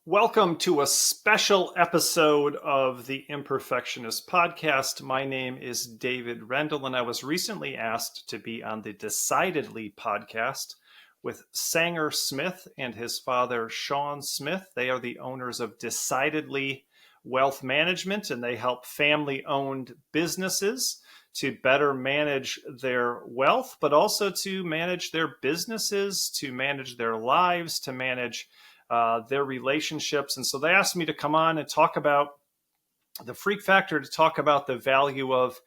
Welcome to a special episode of the Imperfectionist Podcast. My name is David Rendell, and I was recently asked to be on the Decidedly podcast with Sanger Smith and his father, Shawn Smith. They are the owners of Decidedly Wealth Management, and they help family-owned businesses to better manage their wealth, but also to manage their businesses, to manage their lives, to manage their relationships. And so they asked me to come on and talk about the freak factor, to talk about the value of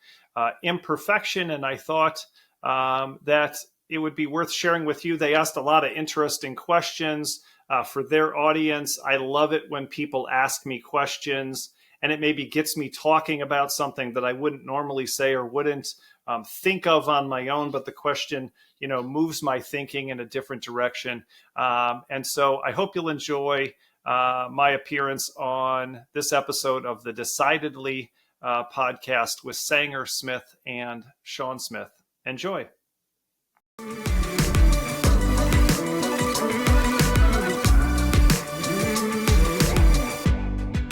imperfection. And I thought that it would be worth sharing with you. They asked a lot of interesting questions for their audience. I love it when people ask me questions and it maybe gets me talking about something that I wouldn't normally say or wouldn't think of on my own, but the question, moves my thinking in a different direction. And so I hope you'll enjoy my appearance on this episode of the Decidedly podcast with Sanger Smith and Shawn Smith. Enjoy.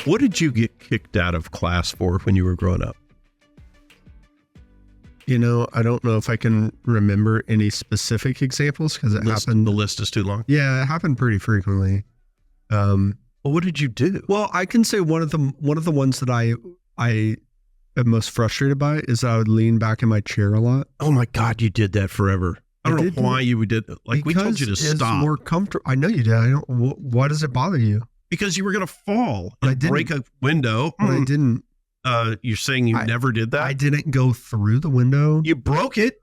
What did you get kicked out of class for when you were growing up? I don't know if I can remember any specific examples because happened. The list is too long. Yeah, it happened pretty frequently. Well, what did you do? Well, I can say one of the ones that I am most frustrated by is I would lean back in my chair a lot. Oh my God, you did that forever. I don't know why you did. Like, we told you to stop. It's more comfortable. I know you did. Why does it bother you? Because you were going to fall and break a window. But I didn't. You're saying you never did that? I didn't go through the window. You broke it.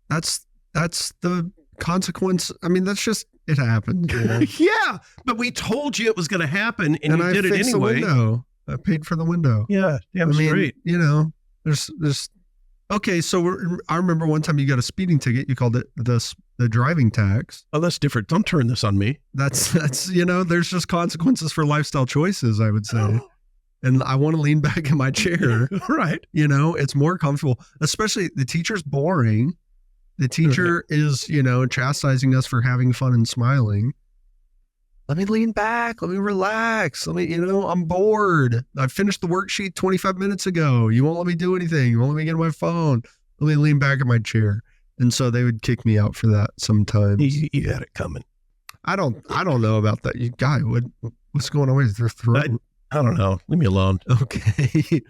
That's the consequence. I mean, that's just, it happened. Yeah, but we told you it was going to happen, and you did it anyway. The window. I paid for the window. Yeah, damn straight. There's okay. So I remember one time you got a speeding ticket. You called it the driving tax. Oh, that's different. Don't turn this on me. That's there's just consequences for lifestyle choices, I would say. And I want to lean back in my chair. Right. It's more comfortable, especially the teacher's boring. The teacher is, chastising us for having fun and smiling. Let me lean back. Let me relax. I'm bored. I finished the worksheet 25 minutes ago. You won't let me do anything. You won't let me get on my phone. Let me lean back in my chair. And so they would kick me out for that sometimes. You had it coming. I don't know about that. You guy, what's going on with your throat? I don't know. Leave me alone. Okay.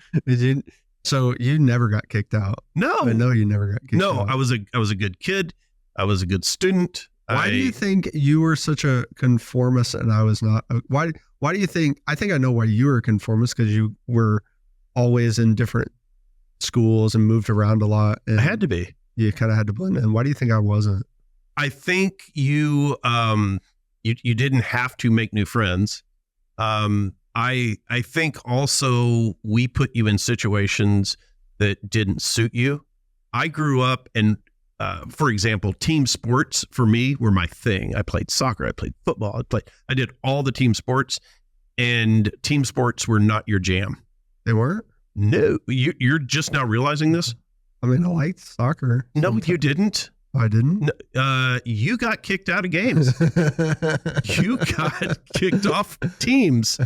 So you never got kicked out? No. I know you never got kicked out. No, I was a good kid. I was a good student. Why do you think you were such a conformist and I was not? Why do you think? I think I know why you were a conformist, because you were always in different schools and moved around a lot. And I had to be. You kind of had to blend in. Why do you think I wasn't? I think you didn't have to make new friends. I think also we put you in situations that didn't suit you. I grew up and, for example, team sports for me were my thing. I played soccer, I played football, I did all the team sports, and team sports were not your jam. They weren't? No, you're just now realizing this? I mean, I liked soccer. No, you didn't. I didn't. You got kicked out of games. You got kicked off teams.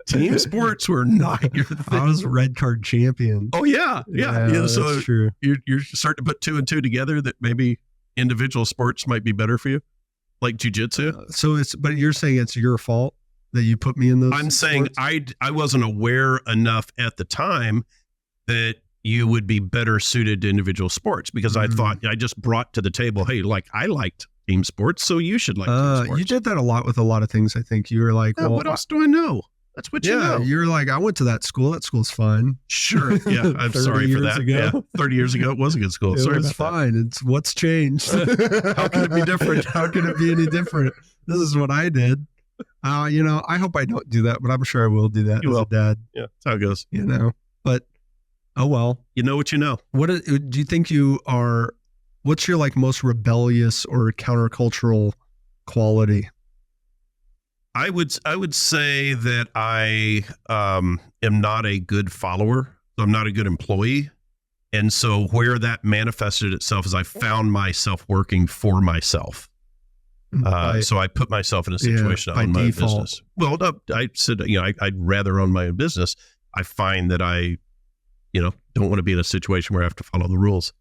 Team sports were not your thing. I was red card champion. Oh yeah. So that's true. You're starting to put two and two together that maybe individual sports might be better for you, like jujitsu. But you're saying it's your fault that you put me in those. I'm saying I wasn't aware enough at the time that you would be better suited to individual sports, because I thought, I just brought to the table, hey, I liked team sports, so you should like team sports. You did that a lot with a lot of things. I think you were like, well, what else do I know? That's what you know. You're like, I went to that school. That school's fine. Sure. Yeah. I'm sorry for that. Ago. Yeah. 30 years ago, it was a good school. Sorry, it was fine. That. It's what's changed. How can it be different? How can it be any different? This is what I did. I hope I don't do that, but I'm sure I will do that as a dad. Yeah. That's how it goes. But oh well. You know what you know. What do you think you are? What's your most rebellious or countercultural quality? I would say that I am not a good follower. So I'm not a good employee. And so where that manifested itself is I found myself working for myself. So I put myself in a situation to own my own business. Well, no, I said, I'd rather own my own business. I find that I, don't want to be in a situation where I have to follow the rules.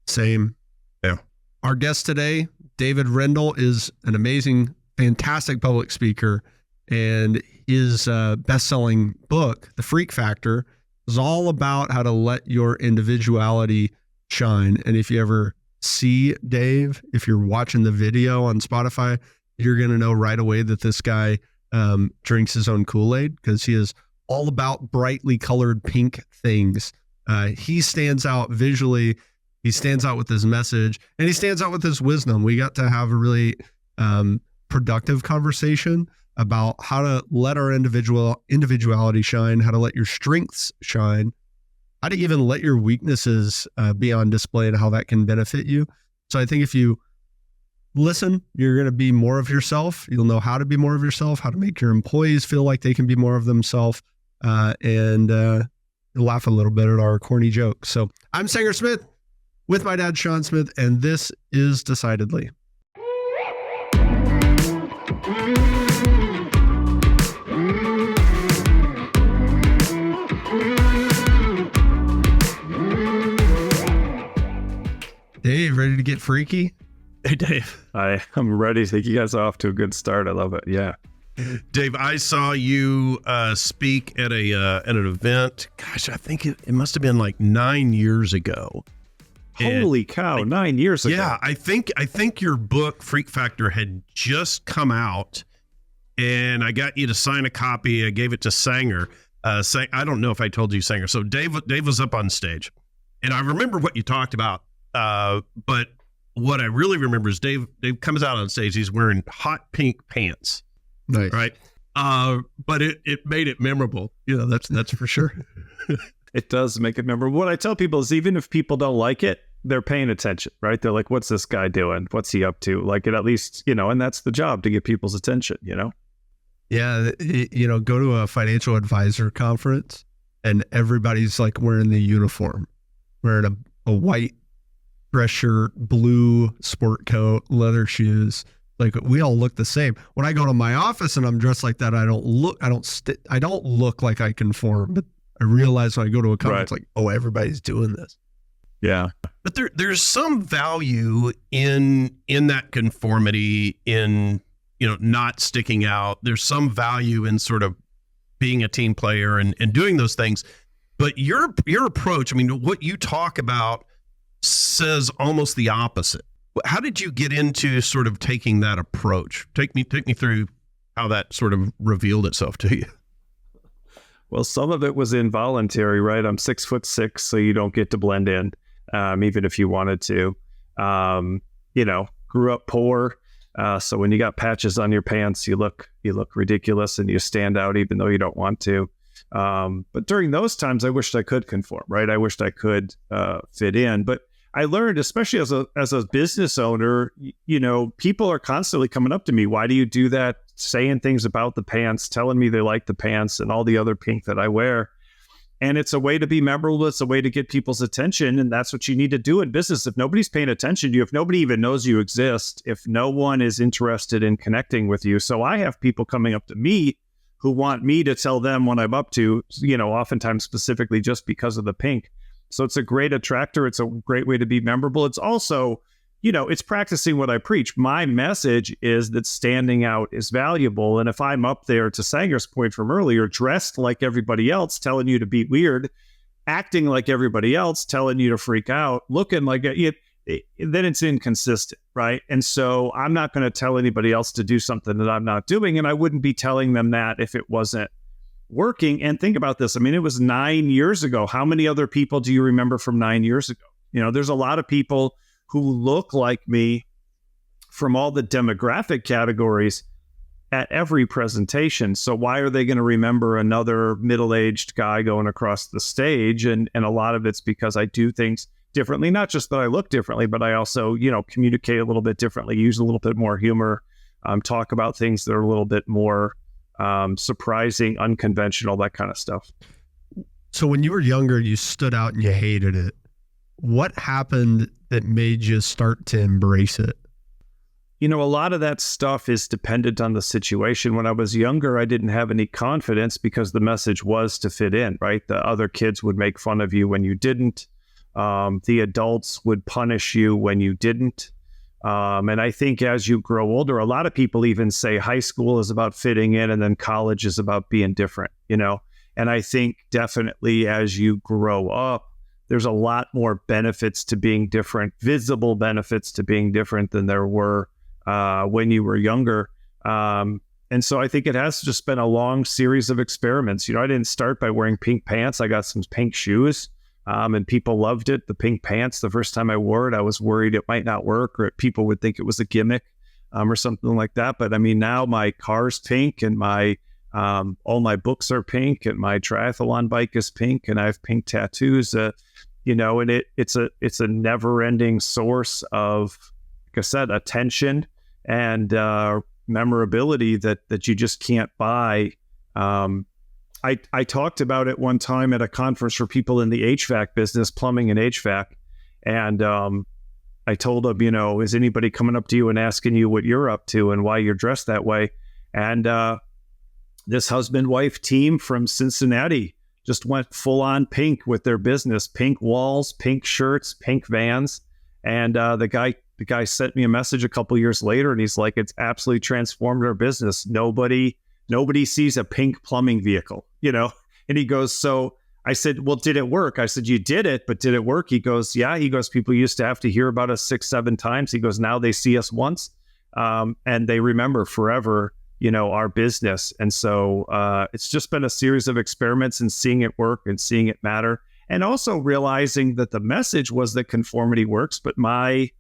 Same. Yeah. Our guest today, David Rendell, is an amazing, fantastic public speaker, and his best-selling book, The Freak Factor, is all about how to let your individuality shine. And if you ever see Dave, if you're watching the video on Spotify, you're going to know right away that this guy drinks his own Kool-Aid, because he is all about brightly colored pink things. He stands out visually. He stands out with his message, and he stands out with his wisdom. We got to have a really productive conversation about how to let our individuality shine, how to let your strengths shine, how to even let your weaknesses be on display, and how that can benefit you. So I think if you listen, you're going to be more of yourself. You'll know how to be more of yourself, how to make your employees feel like they can be more of themselves, and laugh a little bit at our corny jokes. So I'm Sanger Smith with my dad, Shawn Smith, and this is Decidedly. Dave, ready to get freaky? Hey, Dave. I'm ready to take you guys off to a good start. I love it. Yeah. Dave, I saw you speak at an event. Gosh, I think it must have been like 9 years ago. Holy cow, 9 years ago. Yeah, I think your book, Freak Factor, had just come out, and I got you to sign a copy. I gave it to Sanger. I don't know if I told you, Sanger. So Dave was up on stage, and I remember what you talked about, but what I really remember is Dave comes out on stage. He's wearing hot pink pants. Nice. Right. But it made it memorable. That's for sure. It does make it memorable. What I tell people is, even if people don't like it, they're paying attention, right? They're like, what's this guy doing? What's he up to? Like, it at least, and that's the job, to get people's attention, Yeah. Go to a financial advisor conference and everybody's like wearing the uniform, wearing a white dress shirt, blue sport coat, leather shoes. Like, we all look the same. When I go to my office and I'm dressed like that, I don't look like I conform. But I realize when I go to a conference, like, oh, everybody's doing this. Yeah. But there's some value in that conformity, in, not sticking out. There's some value in sort of being a team player and doing those things. But your approach, I mean, what you talk about says almost the opposite. How did you get into sort of taking that approach? Take me through how that sort of revealed itself to you. Well, some of it was involuntary, right? I'm 6'6", so you don't get to blend in, even if you wanted to. Grew up poor, so when you got patches on your pants, you look ridiculous and you stand out even though you don't want to. But during those times, I wished I could conform, right? I wished I could fit in, but I learned, especially as a business owner, people are constantly coming up to me. Why do you do that? Saying things about the pants, telling me they like the pants and all the other pink that I wear. And it's a way to be memorable. It's a way to get people's attention. And that's what you need to do in business. If nobody's paying attention to you, if nobody even knows you exist, if no one is interested in connecting with you. So I have people coming up to me who want me to tell them what I'm up to, oftentimes specifically just because of the pink. So it's a great attractor. It's a great way to be memorable. It's also, it's practicing what I preach. My message is that standing out is valuable. And if I'm up there, to Sanger's point from earlier, dressed like everybody else, telling you to be weird, acting like everybody else, telling you to freak out, looking like it, then it's inconsistent, right? And so I'm not going to tell anybody else to do something that I'm not doing. And I wouldn't be telling them that if it wasn't working. And think about this. I mean, it was 9 years ago. How many other people do you remember from 9 years ago? There's a lot of people who look like me from all the demographic categories at every presentation. So why are they going to remember another middle-aged guy going across the stage? And a lot of it's because I do things differently, not just that I look differently, but I also, communicate a little bit differently, use a little bit more humor, talk about things that are a little bit more surprising, unconventional, that kind of stuff. So when you were younger, you stood out and you hated it. What happened that made you start to embrace it? a lot of that stuff is dependent on the situation. When I was younger, I didn't have any confidence because the message was to fit in, right? The other kids would make fun of you when you didn't. The adults would punish you when you didn't. And I think as you grow older, a lot of people even say high school is about fitting in and then college is about being different, And I think definitely as you grow up, there's a lot more benefits to being different, visible benefits to being different than there were when you were younger. And so I think it has just been a long series of experiments. I didn't start by wearing pink pants. I got some pink shoes. And people loved it. The pink pants, the first time I wore it, I was worried it might not work or people would think it was a gimmick or something like that. But I mean, now my car's pink and all my books are pink and my triathlon bike is pink and I have pink tattoos, and it's a never ending source of, like I said, attention and memorability that you just can't buy. I talked about it one time at a conference for people in the HVAC business, plumbing and HVAC. And I told them, is anybody coming up to you and asking you what you're up to and why you're dressed that way? And this husband-wife team from Cincinnati just went full on pink with their business, pink walls, pink shirts, pink vans. And the guy sent me a message a couple years later and he's like, it's absolutely transformed our business. Nobody sees a pink plumbing vehicle, and he goes, so I said, well, did it work? I said, you did it, but did it work? He goes, yeah. He goes, people used to have to hear about us 6-7 times. He goes, now they see us once and they remember forever, our business. And so it's just been a series of experiments and seeing it work and seeing it matter. And also realizing that the message was that conformity works, but my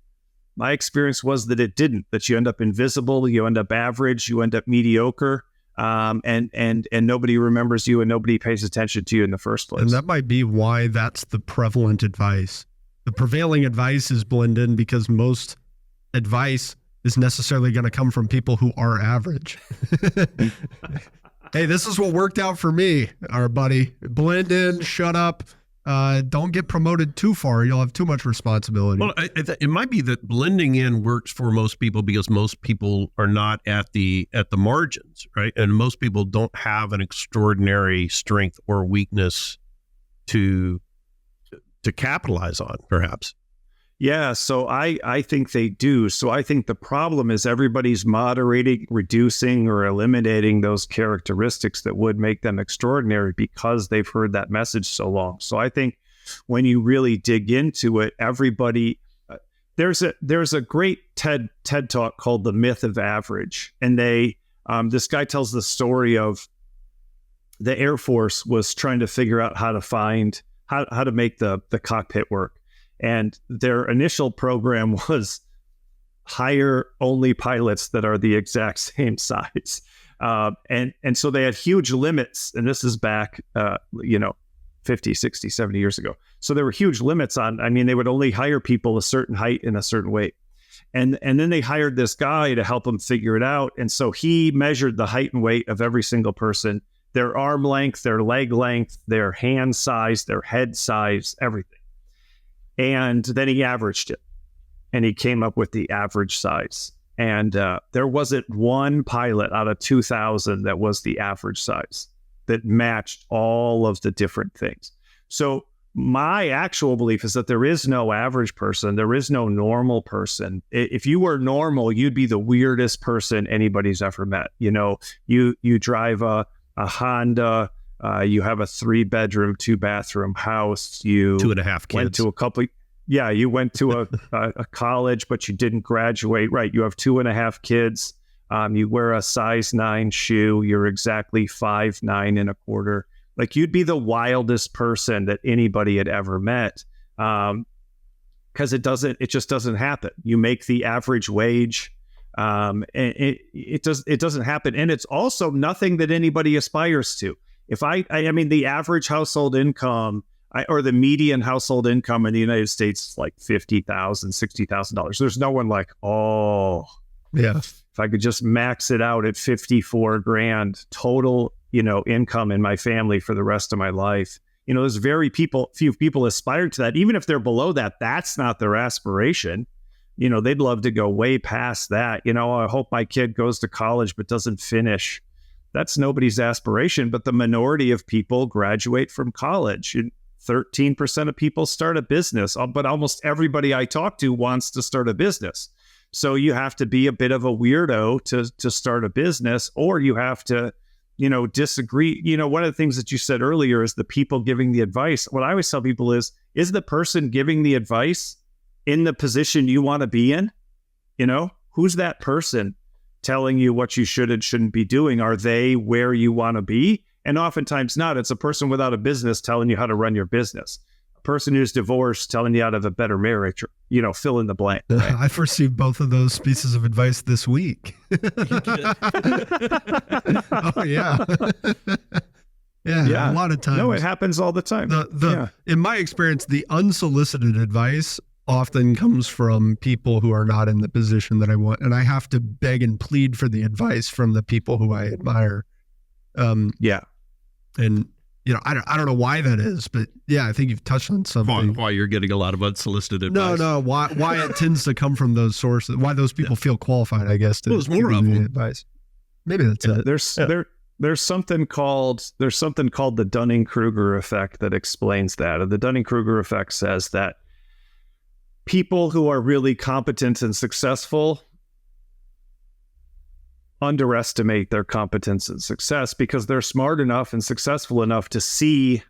experience was that it didn't, that you end up invisible, you end up average, you end up mediocre. And nobody remembers you and nobody pays attention to you in the first place. And that might be why that's the prevalent advice. The prevailing advice is blend in because most advice is necessarily going to come from people who are average. Hey, this is what worked out for me, our buddy. Blend in, shut up. Don't get promoted too far. You'll have too much responsibility. Well, it might be that blending in works for most people because most people are not at the margins, right? And most people don't have an extraordinary strength or weakness to capitalize on, perhaps. Yeah, so I think they do. So I think the problem is everybody's moderating, reducing, or eliminating those characteristics that would make them extraordinary because they've heard that message so long. So I think when you really dig into it, everybody, there's a great TED talk called The Myth of Average. And this guy tells the story of the Air Force was trying to figure out how to find, how to make the cockpit work. And their initial program was hire only pilots that are the exact same size. And so they had huge limits. And this is back, 50, 60, 70 years ago. So there were huge limits they would only hire people a certain height and a certain weight. And then they hired this guy to help them figure it out. And so he measured the height and weight of every single person, their arm length, their leg length, their hand size, their head size, everything. And then he averaged it and he came up with the average size. And there wasn't one pilot out of 2,000 that was the average size that matched all of the different things. So my actual belief is that there is no average person. There is no normal person. If you were normal, you'd be the weirdest person anybody's ever met. You drive a Honda. You have a 3-bedroom, 2-bathroom house. You 2.5 kids. Went to a couple. Yeah, you went to a college, but you didn't graduate. Right. You have 2.5 kids. You wear a size 9 shoe. You're exactly 5'9" and a quarter. Like you'd be the wildest person that anybody had ever met. Because it just doesn't happen. You make the average wage. And it doesn't happen. And it's also nothing that anybody aspires to. If the average household income or the median household income in the United States is like $50,000, $60,000. There's no one like, oh, yeah, if I could just max it out at 54 grand total, income in my family for the rest of my life. There's few people aspire to that. Even if they're below that, that's not their aspiration. they'd love to go way past that. I hope my kid goes to college but doesn't finish. That's nobody's aspiration, but the minority of people graduate from college. 13% of people start a business, but almost everybody I talk to wants to start a business. So you have to be a bit of a weirdo to start a business, or you have to, disagree. One of the things that you said earlier is the people giving the advice. What I always tell people is the person giving the advice in the position you want to be in? Who's that person telling you what you should and shouldn't be doing? Are they where you want to be? And oftentimes not. It's a person without a business telling you how to run your business. A person who's divorced telling you how to have a better marriage, or, fill in the blank. Right? I've received both of those pieces of advice this week. Oh, yeah. Yeah, a lot of times. No, it happens all the time. In my experience, the unsolicited advice often comes from people who are not in the position that I want. And I have to beg and plead for the advice from the people who I admire. And, I don't know why that is, but yeah, I think you've touched on something. Why you're getting a lot of unsolicited advice. No, why it tends to come from those sources, why those people feel qualified, I guess, to there's more of them. Advice. Maybe that's it. There's something called the Dunning-Kruger effect that explains that. And the Dunning-Kruger effect says that people who are really competent and successful underestimate their competence and success because they're smart enough and successful enough to see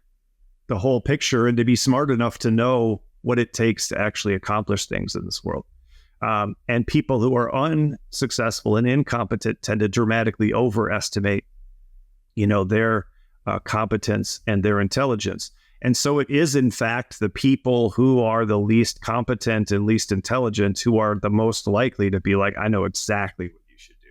the whole picture and to be smart enough to know what it takes to actually accomplish things in this world. And people who are unsuccessful and incompetent tend to dramatically overestimate, their competence and their intelligence. And so it is, in fact, the people who are the least competent and least intelligent who are the most likely to be like, I know exactly what you should do.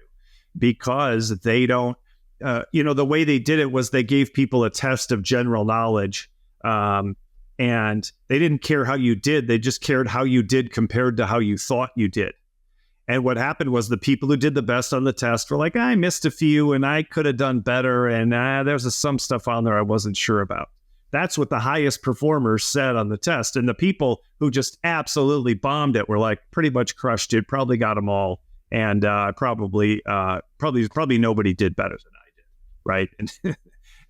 Because they don't, the way they did it was they gave people a test of general knowledge. And they didn't care how you did. They just cared how you did compared to how you thought you did. And what happened was the people who did the best on the test were like, I missed a few and I could have done better. And there's some stuff on there I wasn't sure about. That's what the highest performers said on the test. And the people who just absolutely bombed it were like pretty much crushed it, probably got them all. And probably nobody did better than I did. Right.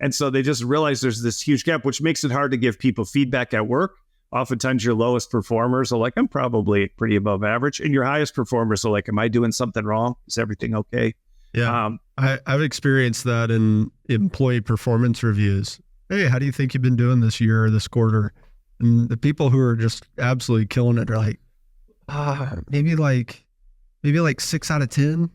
And so they just realized there's this huge gap, which makes it hard to give people feedback at work. Oftentimes your lowest performers are like, I'm probably pretty above average. And your highest performers are like, am I doing something wrong? Is everything okay? Yeah. I've experienced that in employee performance reviews. Hey, how do you think you've been doing this year or this quarter? And the people who are just absolutely killing it are like, maybe like 6 out of 10.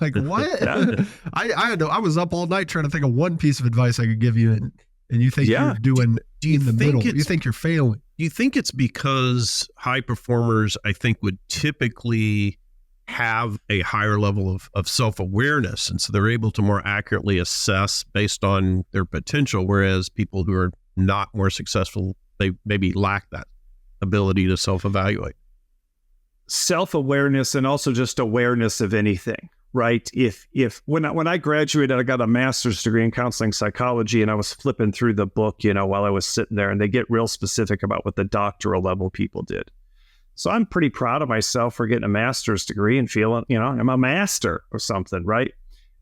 Like, what? Yeah. I was up all night trying to think of one piece of advice I could give you, and you think you're doing in the middle. You think you're failing. Do you think it's because high performers, I think, would typically have a higher level of self-awareness, and so they're able to more accurately assess based on their potential, whereas people who are not more successful, they maybe lack that ability to self-evaluate? Self-awareness and also just awareness of anything, right? When I graduated, I got a master's degree in counseling psychology, and I was flipping through the book, while I was sitting there, and they get real specific about what the doctoral level people did. So I'm pretty proud of myself for getting a master's degree and feeling, I'm a master or something, right?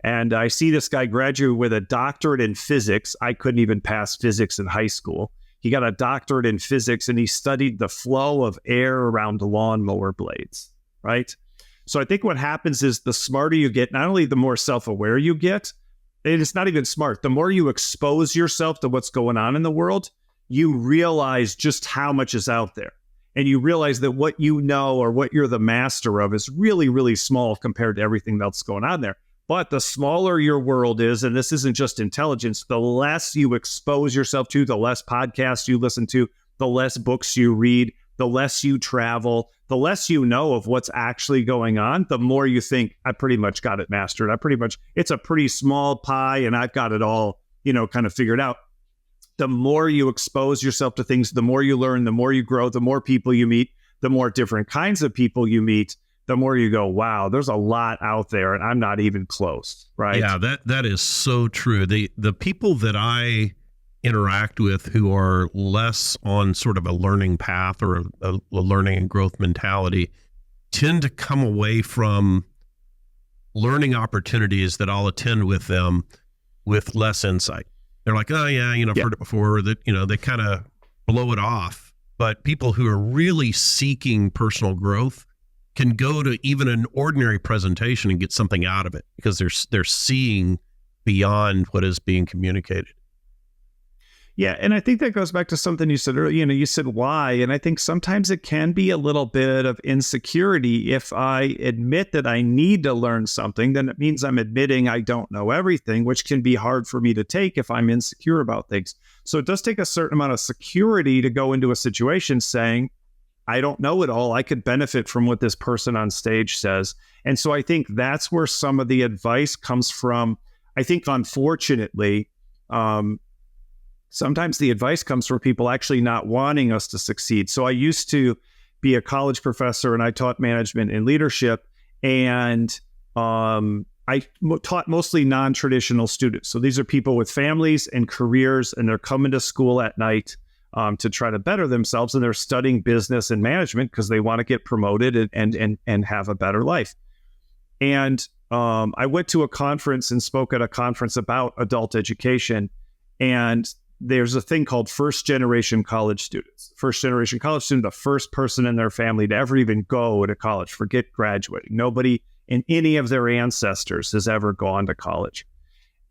And I see this guy graduate with a doctorate in physics. I couldn't even pass physics in high school. He got a doctorate in physics, and he studied the flow of air around lawnmower blades, right? So I think what happens is the smarter you get, not only the more self-aware you get, and it's not even smart, the more you expose yourself to what's going on in the world, you realize just how much is out there. And you realize that what you know or what you're the master of is really, really small compared to everything else going on there. But the smaller your world is, and this isn't just intelligence, the less you expose yourself to, the less podcasts you listen to, the less books you read, the less you travel, the less you know of what's actually going on, the more you think, I pretty much got it mastered. It's a pretty small pie and I've got it all, kind of figured out. The more you expose yourself to things, the more you learn, the more you grow, the more people you meet, the more different kinds of people you meet, the more you go, wow, there's a lot out there and I'm not even close, right? Yeah, that is so true. The people that I interact with who are less on sort of a learning path or a learning and growth mentality, tend to come away from learning opportunities that I'll attend with them with less insight. They're like, oh yeah, I've heard it before. That they kind of blow it off. But people who are really seeking personal growth can go to even an ordinary presentation and get something out of it because they're seeing beyond what is being communicated. Yeah, and I think that goes back to something you said earlier. You said why, and I think sometimes it can be a little bit of insecurity. If I admit that I need to learn something, then it means I'm admitting I don't know everything, which can be hard for me to take if I'm insecure about things. So it does take a certain amount of security to go into a situation saying, I don't know it all. I could benefit from what this person on stage says. And so I think that's where some of the advice comes from. I think, unfortunately, sometimes the advice comes from people actually not wanting us to succeed. So I used to be a college professor and I taught management and leadership, and I taught mostly non-traditional students. So these are people with families and careers, and they're coming to school at night to try to better themselves, and they're studying business and management because they want to get promoted and have a better life. And I went to a conference and spoke at a conference about adult education, and there's a thing called first-generation college students. First-generation college student, the first person in their family to ever even go to college, forget graduating. Nobody in any of their ancestors has ever gone to college.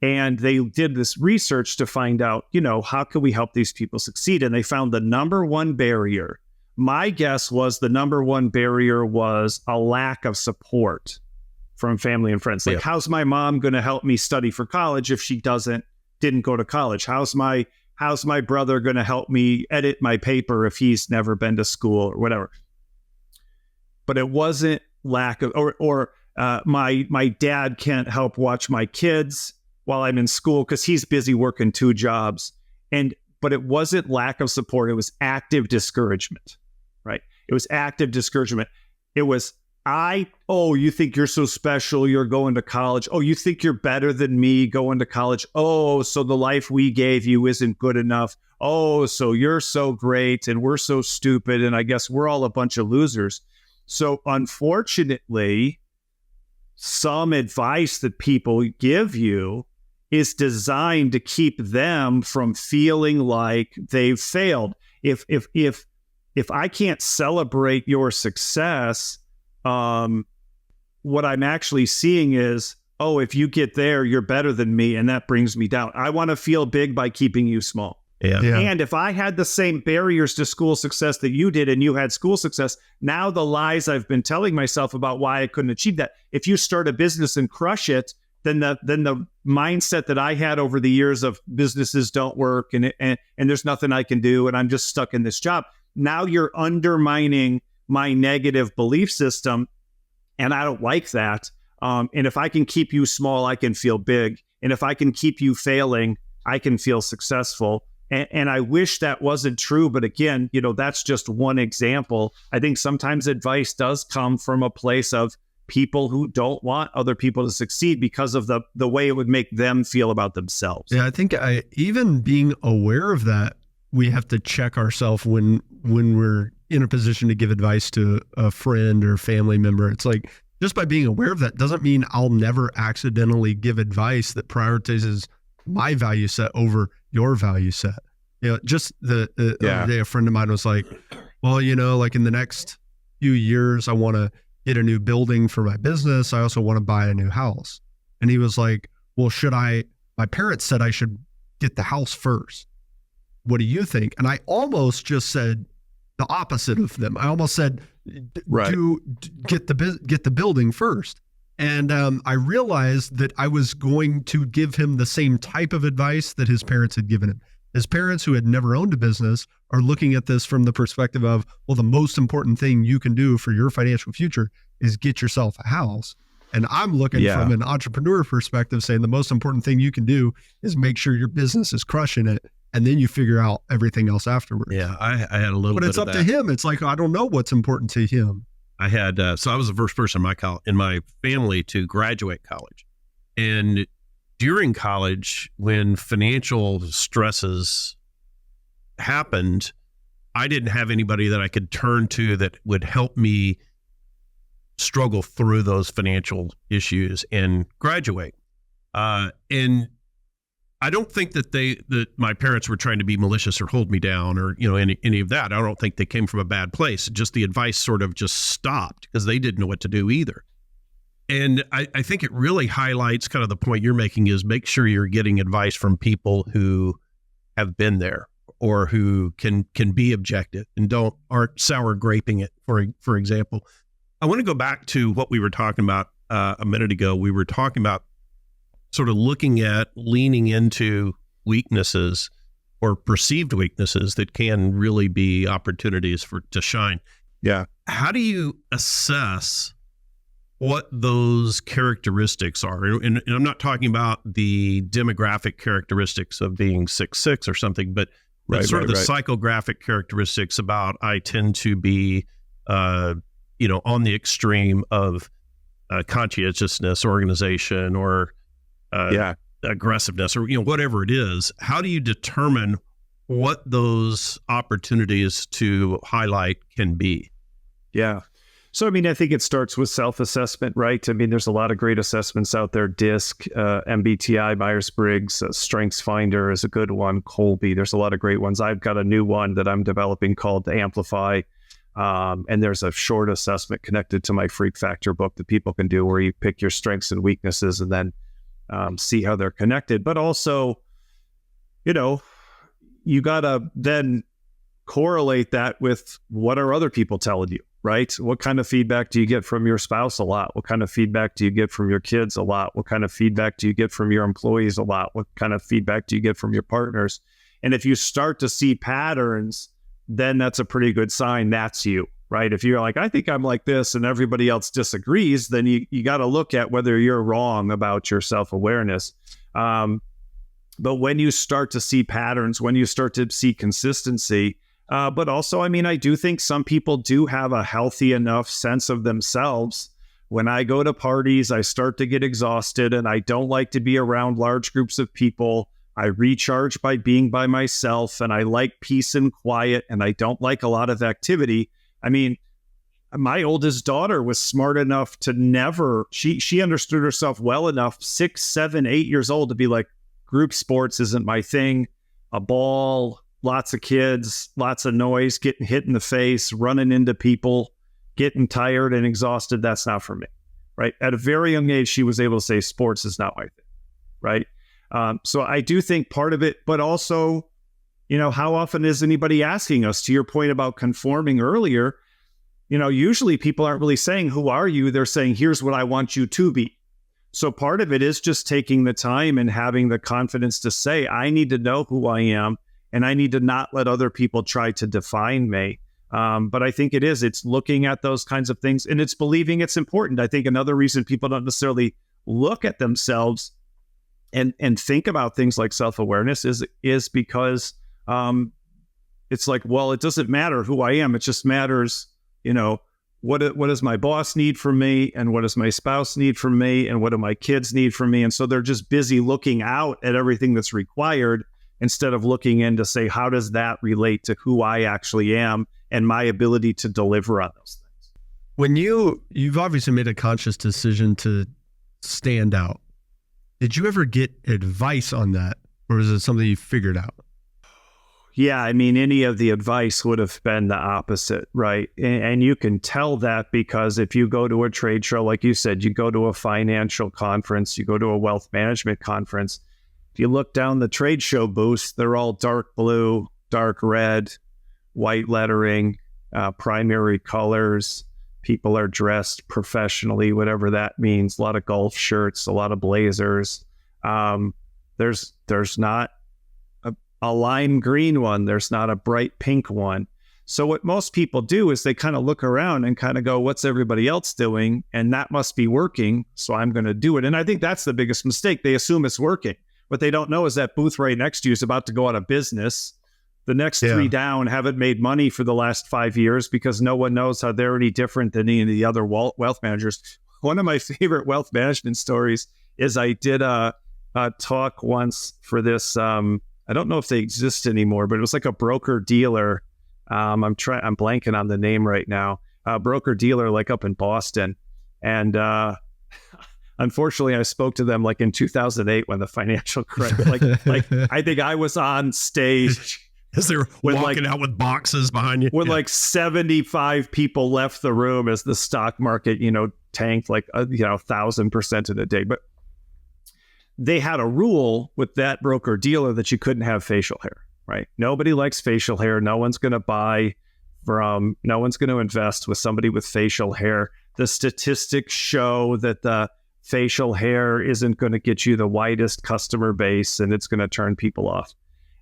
And they did this research to find out, how can we help these people succeed? And they found the number one barrier. My guess was the number one barrier was a lack of support from family and friends. Like, how's my mom going to help me study for college if she didn't go to college? How's my brother going to help me edit my paper if he's never been to school or whatever? But it wasn't lack of, or my dad can't help watch my kids while I'm in school because he's busy working 2 jobs. But it wasn't lack of support. It was active discouragement, right? It was active discouragement. It was, you think you're so special, you're going to college. Oh, you think you're better than me going to college. Oh, so the life we gave you isn't good enough. Oh, so you're so great and we're so stupid, and I guess we're all a bunch of losers. So unfortunately, some advice that people give you is designed to keep them from feeling like they've failed. If I can't celebrate your success, what I'm actually seeing is, if you get there, you're better than me, and that brings me down. I want to feel big by keeping you small. Yeah. And if I had the same barriers to school success that you did and you had school success, now the lies I've been telling myself about why I couldn't achieve that, if you start a business and crush it, then the mindset that I had over the years of businesses don't work and there's nothing I can do and I'm just stuck in this job. Now you're undermining my negative belief system, and I don't like that. And if I can keep you small, I can feel big. And if I can keep you failing, I can feel successful. And I wish that wasn't true. But again, that's just one example. I think sometimes advice does come from a place of people who don't want other people to succeed because of the way it would make them feel about themselves. Yeah, I think even being aware of that, we have to check ourselves when we're in a position to give advice to a friend or family member. It's like, just by being aware of that doesn't mean I'll never accidentally give advice that prioritizes my value set over your value set. Just the other day, a friend of mine was like, well, like in the next few years, I want to get a new building for my business. I also want to buy a new house. And he was like, well, my parents said I should get the house first. What do you think? And I almost just said the opposite of them. I almost said, get the building first. And I realized that I was going to give him the same type of advice that his parents had given him. His parents, who had never owned a business, are looking at this from the perspective of, well, the most important thing you can do for your financial future is get yourself a house. And I'm looking from an entrepreneur perspective, saying the most important thing you can do is make sure your business is crushing it. And then you figure out everything else afterwards. Yeah, I had a little bit of that. But it's up to him. It's like, I don't know what's important to him. I had, so I was the first person in my family to graduate college. And during college, when financial stresses happened, I didn't have anybody that I could turn to that would help me struggle through those financial issues and graduate. And I don't think that my parents were trying to be malicious or hold me down or, any of that. I don't think they came from a bad place. Just the advice sort of just stopped because they didn't know what to do either. And I think it really highlights kind of the point you're making is make sure you're getting advice from people who have been there or who can be objective and aren't sour graping it, for example. I want to go back to what we were talking about a minute ago. We were talking about sort of looking at leaning into weaknesses or perceived weaknesses that can really be opportunities to shine. Yeah. How do you assess what those characteristics are? And I'm not talking about the demographic characteristics of being 6'6" or something, but sort of the psychographic characteristics about I tend to be, on the extreme of conscientiousness, organization, or aggressiveness, or whatever it is. How do you determine what those opportunities to highlight can be? Yeah. So, I think it starts with self-assessment, right? There's a lot of great assessments out there. DISC, MBTI, Myers-Briggs, StrengthsFinder is a good one. Colby, there's a lot of great ones. I've got a new one that I'm developing called Amplify. And there's a short assessment connected to my Freak Factor book that people can do where you pick your strengths and weaknesses and then see how they're connected. But also, you got to then correlate that with what are other people telling you, right? What kind of feedback do you get from your spouse a lot? What kind of feedback do you get from your kids a lot? What kind of feedback do you get from your employees a lot? What kind of feedback do you get from your partners? And if you start to see patterns, then that's a pretty good sign that's you, right? If you're like, I think I'm like this and everybody else disagrees, then you got to look at whether you're wrong about your self-awareness. But when you start to see patterns, when you start to see consistency, but also, I do think some people do have a healthy enough sense of themselves. When I go to parties, I start to get exhausted and I don't like to be around large groups of people. I recharge by being by myself and I like peace and quiet and I don't like a lot of activity. My oldest daughter was smart enough to never, she understood herself well enough, 6, 7, 8 years old, to be like, group sports isn't my thing. A ball, lots of kids, lots of noise, getting hit in the face, running into people, getting tired and exhausted. That's not for me, right? At a very young age, she was able to say sports is not my thing, right? So I do think part of it, but also, how often is anybody asking us, to your point about conforming earlier, usually people aren't really saying, who are you? They're saying, here's what I want you to be. So part of it is just taking the time and having the confidence to say, I need to know who I am and I need to not let other people try to define me. But I think it's looking at those kinds of things and it's believing it's important. I think another reason people don't necessarily look at themselves and think about things like self-awareness is because it's like, well, it doesn't matter who I am. It just matters, what does my boss need from me and what does my spouse need from me and what do my kids need from me? And so they're just busy looking out at everything that's required instead of looking in to say, how does that relate to who I actually am and my ability to deliver on those things? When you've obviously made a conscious decision to stand out, did you ever get advice on that, or is it something you figured out? Yeah, any of the advice would have been the opposite, right? And you can tell that because if you go to a trade show, like you said, you go to a financial conference, you go to a wealth management conference, if you look down the trade show booths, they're all dark blue, dark red, white lettering, primary colors. People are dressed professionally, whatever that means. A lot of golf shirts, a lot of blazers. There's not a lime green one. There's not a bright pink one. So what most people do is they kind of look around and kind of go, what's everybody else doing? And that must be working. So I'm going to do it. And I think that's the biggest mistake. They assume it's working. What they don't know is that booth right next to you is about to go out of business. The next three down haven't made money for the last 5 years because no one knows how they're any different than any of the other wealth managers. One of my favorite wealth management stories is I did a talk once for this. I don't know if they exist anymore, but it was like a broker dealer. I'm blanking on the name right now. Broker dealer, like up in Boston. And unfortunately, I spoke to them like in 2008 when the financial crisis, like I think I was on stage as they were walking out with boxes behind you. When like 75 people left the room as the stock market, tanked like 1,000% in a day. But they had a rule with that broker dealer that you couldn't have facial hair, right? Nobody likes facial hair. No one's going to invest with somebody with facial hair. The statistics show that the facial hair isn't going to get you the widest customer base, and it's going to turn people off.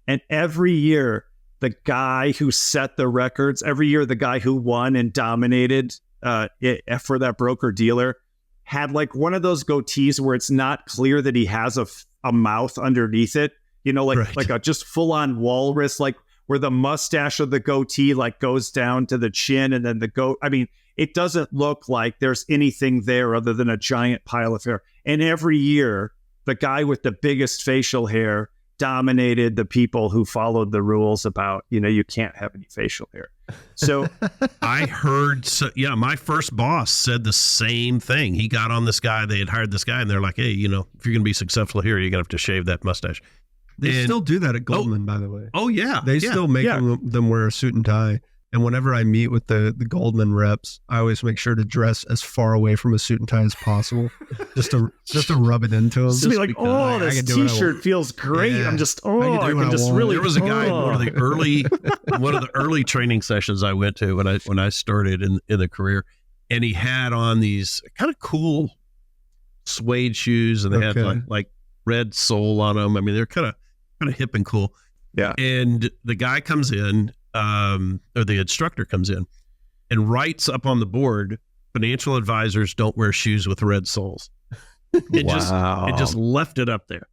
And every year, the guy who set the records, every year the guy who won and dominated for that broker dealer had like one of those goatees where it's not clear that he has a mouth underneath it, like a just full on walrus, like where the mustache of the goatee like goes down to the chin, and then it doesn't look like there's anything there other than a giant pile of hair. And every year, the guy with the biggest facial hair dominated the people who followed the rules about, you can't have any facial hair. So I heard, my first boss said the same thing. He got on this guy, they had hired this guy, and they're like, hey, if you're going to be successful here, you're going to have to shave that mustache. They still do that at Goldman, by the way. Oh, yeah. They still make them wear a suit and tie. And whenever I meet with the Goldman reps, I always make sure to dress as far away from a suit and tie as possible, just to rub it into them. Just be like, this T-shirt feels great. Yeah. I'm just, I can just really. There was a guy one of the early training sessions I went to when I started in the career, and he had on these kind of cool suede shoes, and they had like red sole on them. I mean, they're kind of hip and cool. Yeah. And the guy comes in. Or the instructor comes in and writes up on the board, financial advisors don't wear shoes with red soles. It just left it up there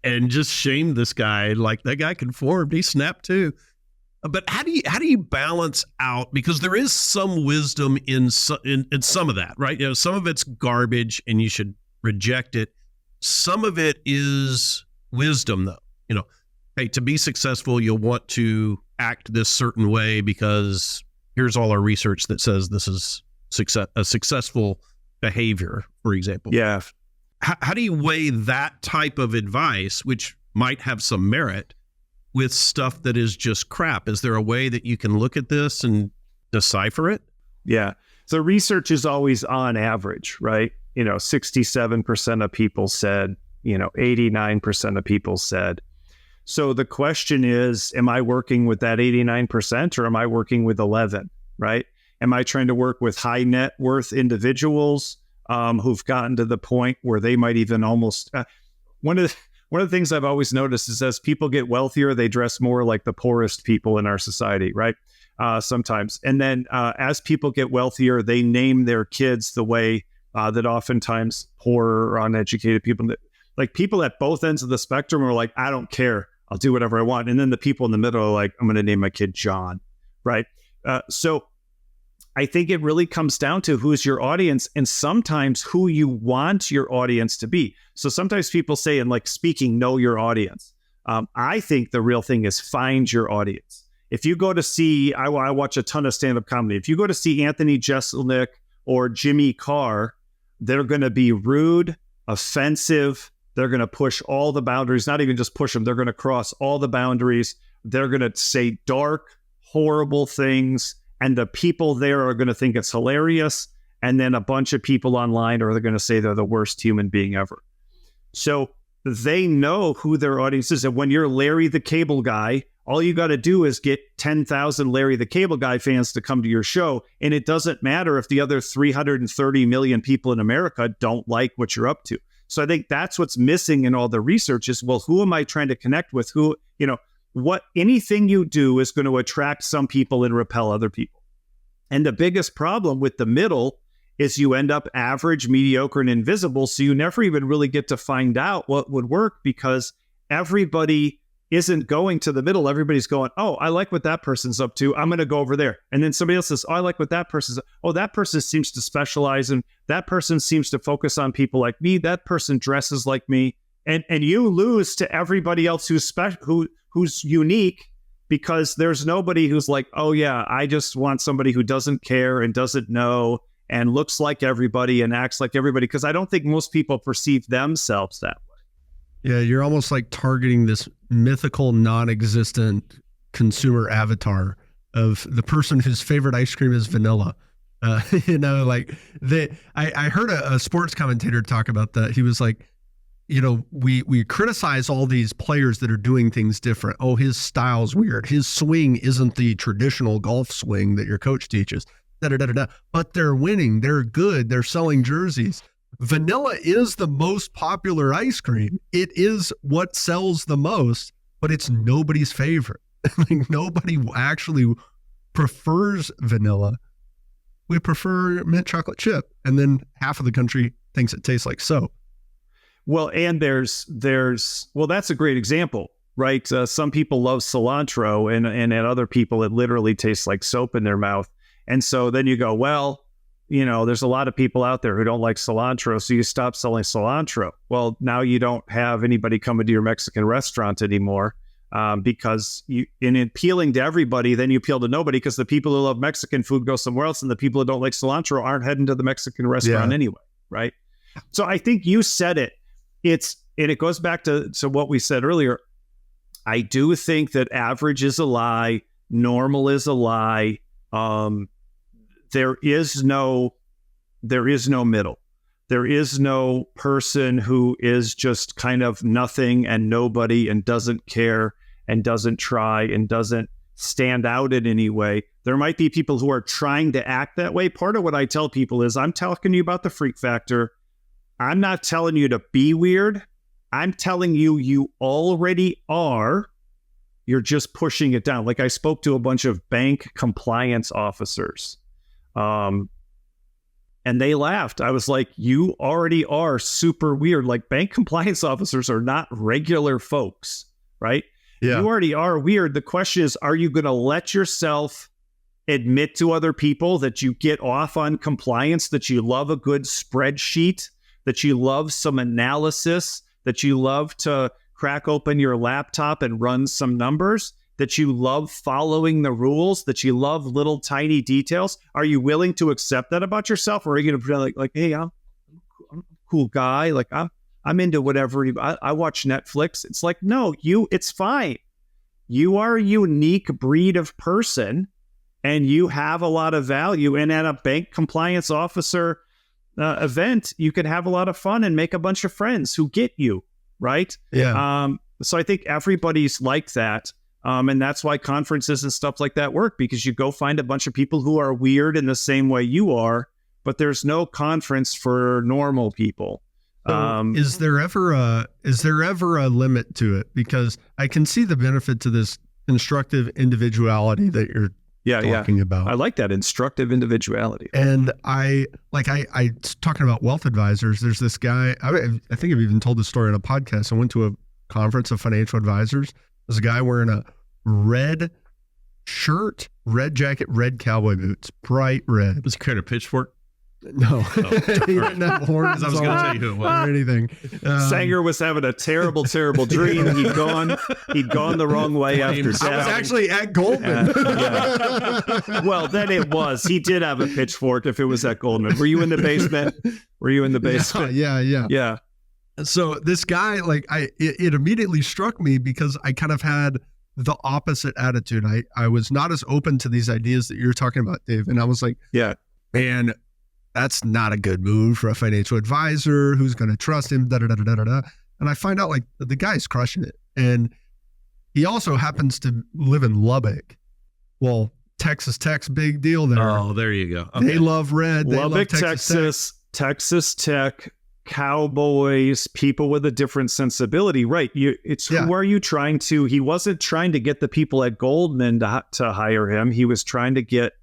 and just shamed this guy. Like, that guy conformed. He snapped too. But how do you balance out? Because there is some wisdom in some of that, right? Some of it's garbage and you should reject it. Some of it is wisdom, though. Hey, to be successful, you'll want to act this certain way because here's all our research that says this is a successful behavior, for example. Yeah. How do you weigh that type of advice, which might have some merit, with stuff that is just crap? Is there a way that you can look at this and decipher it? Yeah. So research is always on average, right? 67% of people said, 89% of people said. So the question is, am I working with that 89% or am I working with 11, right? Am I trying to work with high net worth individuals who've gotten to the point where they might even almost... One of the things I've always noticed is as people get wealthier, they dress more like the poorest people in our society, right? Sometimes. And then as people get wealthier, they name their kids the way that oftentimes poor or uneducated people... Like people at both ends of the spectrum are like, I don't care. I'll do whatever I want. And then the people in the middle are like, I'm going to name my kid John, right? So I think it really comes down to who's your audience and sometimes who you want your audience to be. So sometimes people say in like speaking, know your audience. I think the real thing is find your audience. If you go to see, I watch a ton of stand-up comedy. If you go to see Anthony Jeselnik or Jimmy Carr, they're going to be rude, offensive. They're going to push all the boundaries, not even just push them. They're going to cross all the boundaries. They're going to say dark, horrible things. And the people there are going to think it's hilarious. And then a bunch of people online are going to say they're the worst human being ever. So they know who their audience is. And when you're Larry the Cable Guy, all you got to do is get 10,000 Larry the Cable Guy fans to come to your show. And it doesn't matter if the other 330 million people in America don't like what you're up to. So I think that's what's missing in all the research is, well, who am I trying to connect with? Anything you do is going to attract some people and repel other people. And the biggest problem with the middle is you end up average, mediocre, and invisible. So you never even really get to find out what would work because everybody isn't going to the middle. Everybody's going, oh, I like what that person's up to. I'm going to go over there. And then somebody else says, oh, I like what that person's. Oh, that person seems to specialize and that person seems to focus on people like me. That person dresses like me. And you lose to everybody else who's unique because there's nobody who's like, oh yeah, I just want somebody who doesn't care and doesn't know and looks like everybody and acts like everybody, because I don't think most people perceive themselves that way. Yeah, you're almost like targeting this mythical, non-existent consumer avatar of the person whose favorite ice cream is vanilla. I heard a sports commentator talk about that. He was like, we criticize all these players that are doing things different. Oh, his style's weird. His swing isn't the traditional golf swing that your coach teaches. But they're winning. They're good. They're selling jerseys. Vanilla is the most popular ice cream. It is what sells the most, but it's nobody's favorite. Like, nobody actually prefers vanilla. We prefer mint chocolate chip, and then half of the country thinks it tastes like soap. Well, and there's that's a great example, right? Some people love cilantro, and other people it literally tastes like soap in their mouth. And so then you go, well, there's a lot of people out there who don't like cilantro, so you stop selling cilantro. Well, now you don't have anybody coming to your Mexican restaurant anymore, because in appealing to everybody, then you appeal to nobody, because the people who love Mexican food go somewhere else, and the people who don't like cilantro aren't heading to the Mexican restaurant anyway, right? So I think you said it. It goes back to what we said earlier. I do think that average is a lie, normal is a lie. There is no middle. There is no person who is just kind of nothing and nobody and doesn't care and doesn't try and doesn't stand out in any way. There might be people who are trying to act that way. Part of what I tell people is, I'm talking you about the freak factor. I'm not telling you to be weird. I'm telling you already are. You're just pushing it down. Like, I spoke to a bunch of bank compliance officers. And they laughed. I was like, you already are super weird. Like, bank compliance officers are not regular folks, right? Yeah. You already are weird. The question is, are you going to let yourself admit to other people that you get off on compliance, that you love a good spreadsheet, that you love some analysis, that you love to crack open your laptop and run some numbers, that you love following the rules, that you love little tiny details? Are you willing to accept that about yourself? Or are you going to pretend like, hey, I'm a cool guy. Like, I'm into whatever. I watch Netflix. It's like, no, it's fine. You are a unique breed of person, and you have a lot of value. And at a bank compliance officer event, you could have a lot of fun and make a bunch of friends who get you, right? Yeah. So I think everybody's like that. And that's why conferences and stuff like that work, because you go find a bunch of people who are weird in the same way you are, but there's no conference for normal people. So is there ever a limit to it? Because I can see the benefit to this constructive individuality that you're talking about. I like that, instructive individuality. And I talking about wealth advisors. There's this guy. I think I've even told this story on a podcast. I went to a conference of financial advisors. There's a guy wearing a red shirt, red jacket, red cowboy boots, bright red. Was he carrying a pitchfork? No, he didn't have horns. I was going to tell you who it was. Or anything. Sanger was having a terrible, terrible dream. He'd gone the wrong way after that. I was actually at Goldman. Well, then it was. He did have a pitchfork if it was at Goldman. Were you in the basement? Yeah. So this guy, it immediately struck me because I kind of had the opposite attitude. I was not as open to these ideas that you're talking about, Dave. And I was like, yeah, man, that's not a good move for a financial advisor. Who's going to trust him? And I find out the guy's crushing it. And he also happens to live in Lubbock. Well, Texas Tech's big deal there. Oh, there you go. Okay. They love red. They Lubbock, love Texas Tech, Cowboys, people with a different sensibility. Right. Who are you trying to? He wasn't trying to get the people at Goldman to hire him. He was trying to get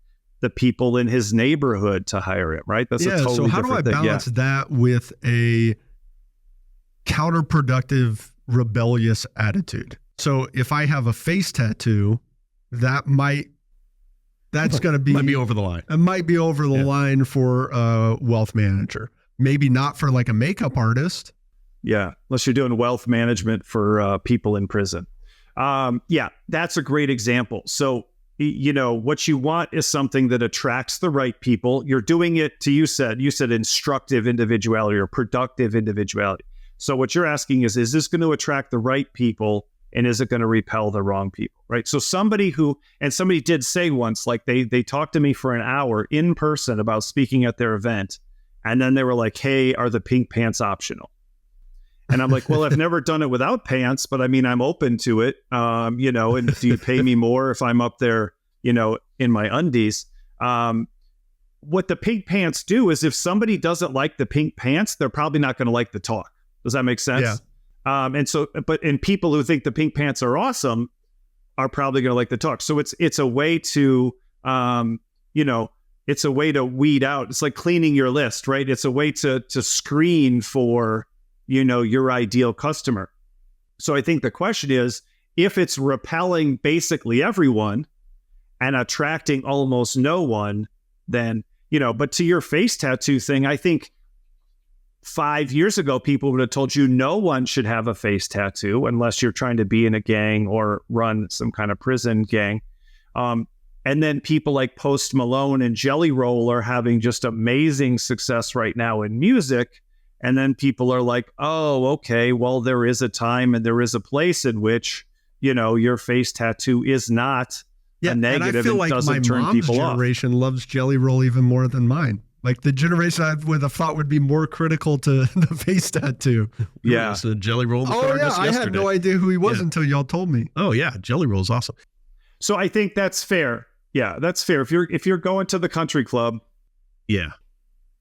the people in his neighborhood to hire him, right? That's a totally so how different do I balance that with a counterproductive, rebellious attitude? So if I have a face tattoo, that's going to be might be over the line. It might be over the line for a wealth manager. Maybe not for a makeup artist. Yeah, unless you're doing wealth management for people in prison. That's a great example. So what you want is something that attracts the right people. You're doing it to, you said instructive individuality or productive individuality. So what you're asking is this going to attract the right people, and is it going to repel the wrong people, right? So somebody did say once, like they talked to me for an hour in person about speaking at their event, and then they were like, hey, are the pink pants optional? And I'm like, well, I've never done it without pants, but I mean, I'm open to it, and do you pay me more if I'm up there, in my undies? What the pink pants do is if somebody doesn't like the pink pants, they're probably not going to like the talk. Does that make sense? Yeah. And people who think the pink pants are awesome are probably going to like the talk. So it's a way to, it's a way to weed out. It's like cleaning your list, right? It's a way to screen for, your ideal customer. So I think the question is, if it's repelling basically everyone and attracting almost no one, then, but to your face tattoo thing, I think 5 years ago, people would have told you no one should have a face tattoo unless you're trying to be in a gang or run some kind of prison gang. And then people like Post Malone and Jelly Roll are having just amazing success right now in music. And then people are like, oh, okay, well, there is a time and there is a place in which, your face tattoo is not a negative, and I feel like doesn't turn people off. My mom's generation loves Jelly Roll even more than mine. Like the generation I would have thought would be more critical to the face tattoo. Yeah. So Jelly Roll. Oh, yeah. I had no idea who he was until y'all told me. Oh, yeah. Jelly Roll's awesome. So I think that's fair. Yeah, that's fair. If you're going to the country club. Yeah.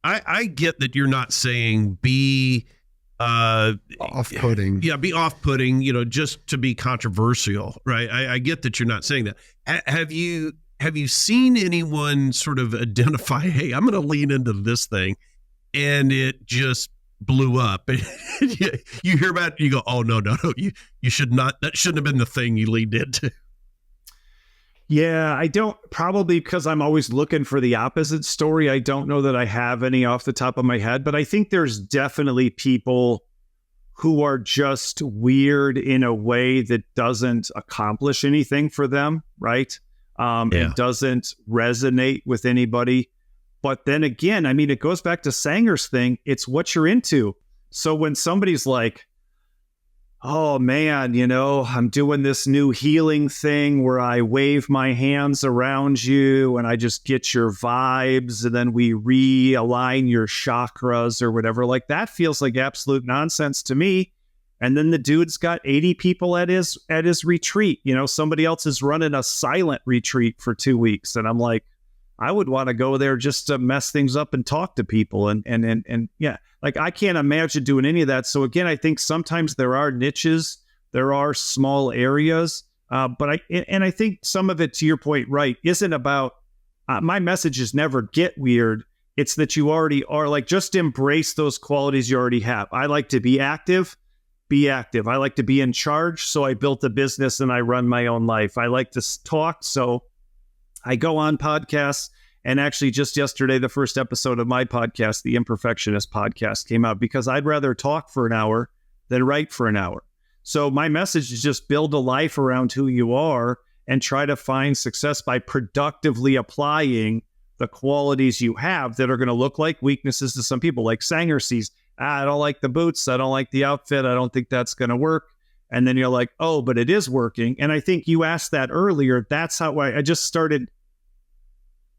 I get that you're not saying be off-putting. Yeah, be off-putting, just to be controversial, right? I get that you're not saying that. Have you seen anyone sort of identify, hey, I'm going to lean into this thing, and it just blew up? You hear about it, you go, oh, no, you should not, that shouldn't have been the thing you leaned into. Yeah, I don't, probably because I'm always looking for the opposite story. I don't know that I have any off the top of my head, but I think there's definitely people who are just weird in a way that doesn't accomplish anything for them, right? It doesn't resonate with anybody. But then again, I mean, it goes back to Sanger's thing. It's what you're into. So when somebody's like, oh man, I'm doing this new healing thing where I wave my hands around you and I just get your vibes and then we realign your chakras or whatever, like that feels like absolute nonsense to me. And then the dude's got 80 people at his retreat. Somebody else is running a silent retreat for 2 weeks. And I'm like, I would want to go there just to mess things up and talk to people. And yeah, like I can't imagine doing any of that. So again, I think sometimes there are niches, there are small areas, but I think some of it, to your point, right, isn't about, my message is never get weird. It's that you already are, like, just embrace those qualities you already have. I like to be active. Be active. I like to be in charge. So I built a business and I run my own life. I like to talk. So I go on podcasts, and actually just yesterday, the first episode of my podcast, the Imperfectionist podcast, came out because I'd rather talk for an hour than write for an hour. So my message is just build a life around who you are and try to find success by productively applying the qualities you have that are going to look like weaknesses to some people. Like Sanger sees, I don't like the boots. I don't like the outfit. I don't think that's going to work. And then you're like, oh, but it is working. And I think you asked that earlier. That's how I just started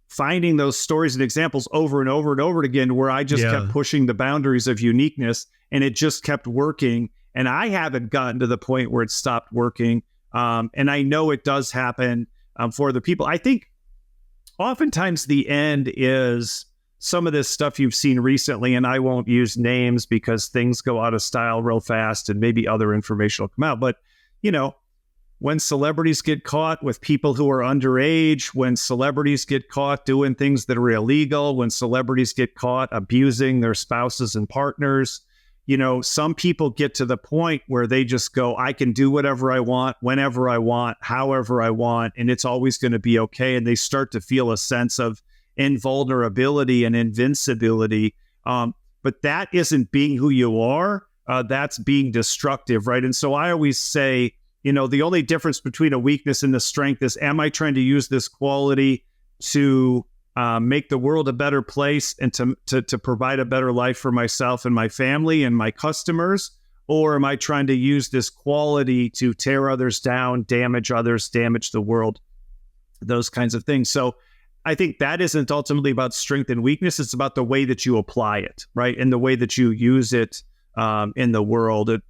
finding those stories and examples over and over and over again, where I just kept pushing the boundaries of uniqueness, and it just kept working. And I haven't gotten to the point where it stopped working. And I know it does happen for the people. I think oftentimes the end is some of this stuff you've seen recently, and I won't use names because things go out of style real fast and maybe other information will come out. But, when celebrities get caught with people who are underage, when celebrities get caught doing things that are illegal, when celebrities get caught abusing their spouses and partners, some people get to the point where they just go, I can do whatever I want, whenever I want, however I want, and it's always going to be okay. And they start to feel a sense of invulnerability and invincibility. But that isn't being who you are. That's being destructive, right? And so I always say, The only difference between a weakness and a strength is, am I trying to use this quality to make the world a better place and to provide a better life for myself and my family and my customers? Or am I trying to use this quality to tear others down, damage others, damage the world, those kinds of things? So I think that isn't ultimately about strength and weakness. It's about the way that you apply it, right? And the way that you use it in the world. It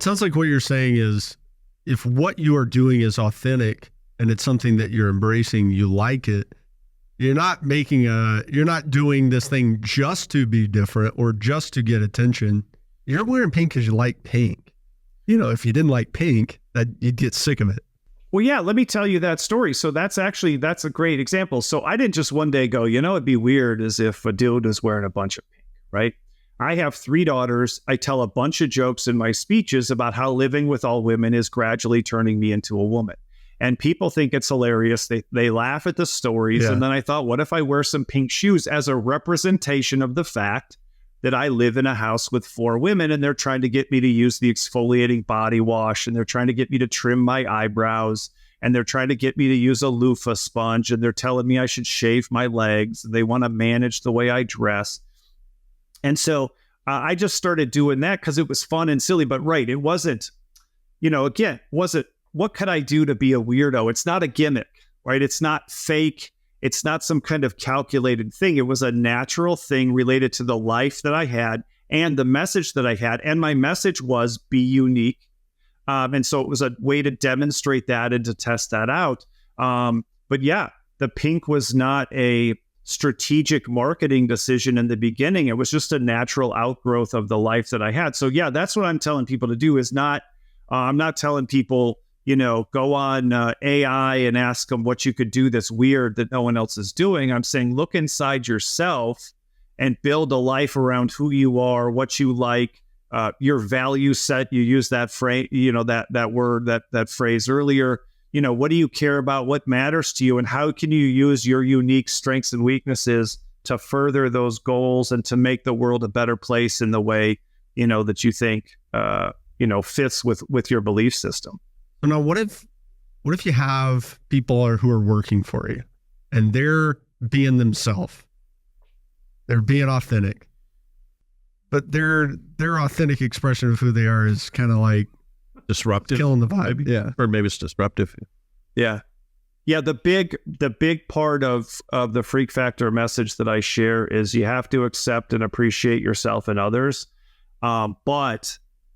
sounds like what you're saying is, if what you are doing is authentic and it's something that you're embracing, you like it, you're not doing this thing just to be different or just to get attention. You're wearing pink because you like pink. If you didn't like pink, that you'd get sick of it. Well, yeah, let me tell you that story. So that's a great example. So I didn't just one day go, it'd be weird as if a dude was wearing a bunch of pink, right? I have 3 daughters. I tell a bunch of jokes in my speeches about how living with all women is gradually turning me into a woman. And people think it's hilarious. They laugh at the stories. Yeah. And then I thought, what if I wear some pink shoes as a representation of the fact that I live in a house with 4 women, and they're trying to get me to use the exfoliating body wash, and they're trying to get me to trim my eyebrows, and they're trying to get me to use a loofah sponge, and they're telling me I should shave my legs. They want to manage the way I dress. And so I just started doing that because it was fun and silly. But right, it wasn't, what could I do to be a weirdo? It's not a gimmick, right? It's not fake. It's not some kind of calculated thing. It was a natural thing related to the life that I had and the message that I had. And my message was be unique. And so it was a way to demonstrate that and to test that out. But yeah, the pink was not a strategic marketing decision in the beginning. It was just a natural outgrowth of the life that I had. So yeah, that's what I'm telling people to do is not, I'm not telling people, go on AI and ask them what you could do that's weird that no one else is doing. I'm saying, look inside yourself and build a life around who you are, what you like, your value set. You use that phrase, that word, that phrase earlier. What do you care about? What matters to you? And how can you use your unique strengths and weaknesses to further those goals and to make the world a better place in the way, that you think, fits with your belief system? So now what if you have people who are working for you and they're being themselves, they're being authentic, but their authentic expression of who they are is kind of like disruptive, killing the vibe. Maybe. Yeah. Or maybe it's disruptive. Yeah. Yeah. The big part of the Freak Factor message that I share is you have to accept and appreciate yourself and others. And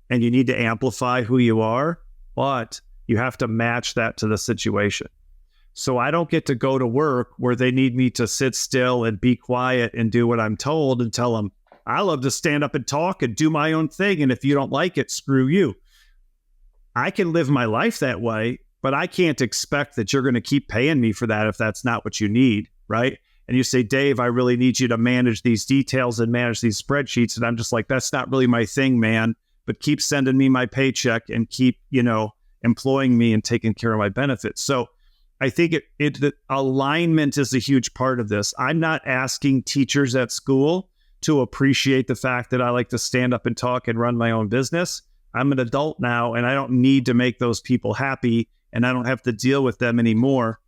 you need to amplify who you are, but you have to match that to the situation. So I don't get to go to work where they need me to sit still and be quiet and do what I'm told and tell them, I love to stand up and talk and do my own thing. And if you don't like it, screw you. I can live my life that way, but I can't expect that you're going to keep paying me for that if that's not what you need, right? And you say, Dave, I really need you to manage these details and manage these spreadsheets. And I'm just like, that's not really my thing, man. But keep sending me my paycheck and keep, employing me and taking care of my benefits. So I think the alignment is a huge part of this. I'm not asking teachers at school to appreciate the fact that I like to stand up and talk and run my own business. I'm an adult now, and I don't need to make those people happy, and I don't have to deal with them anymore.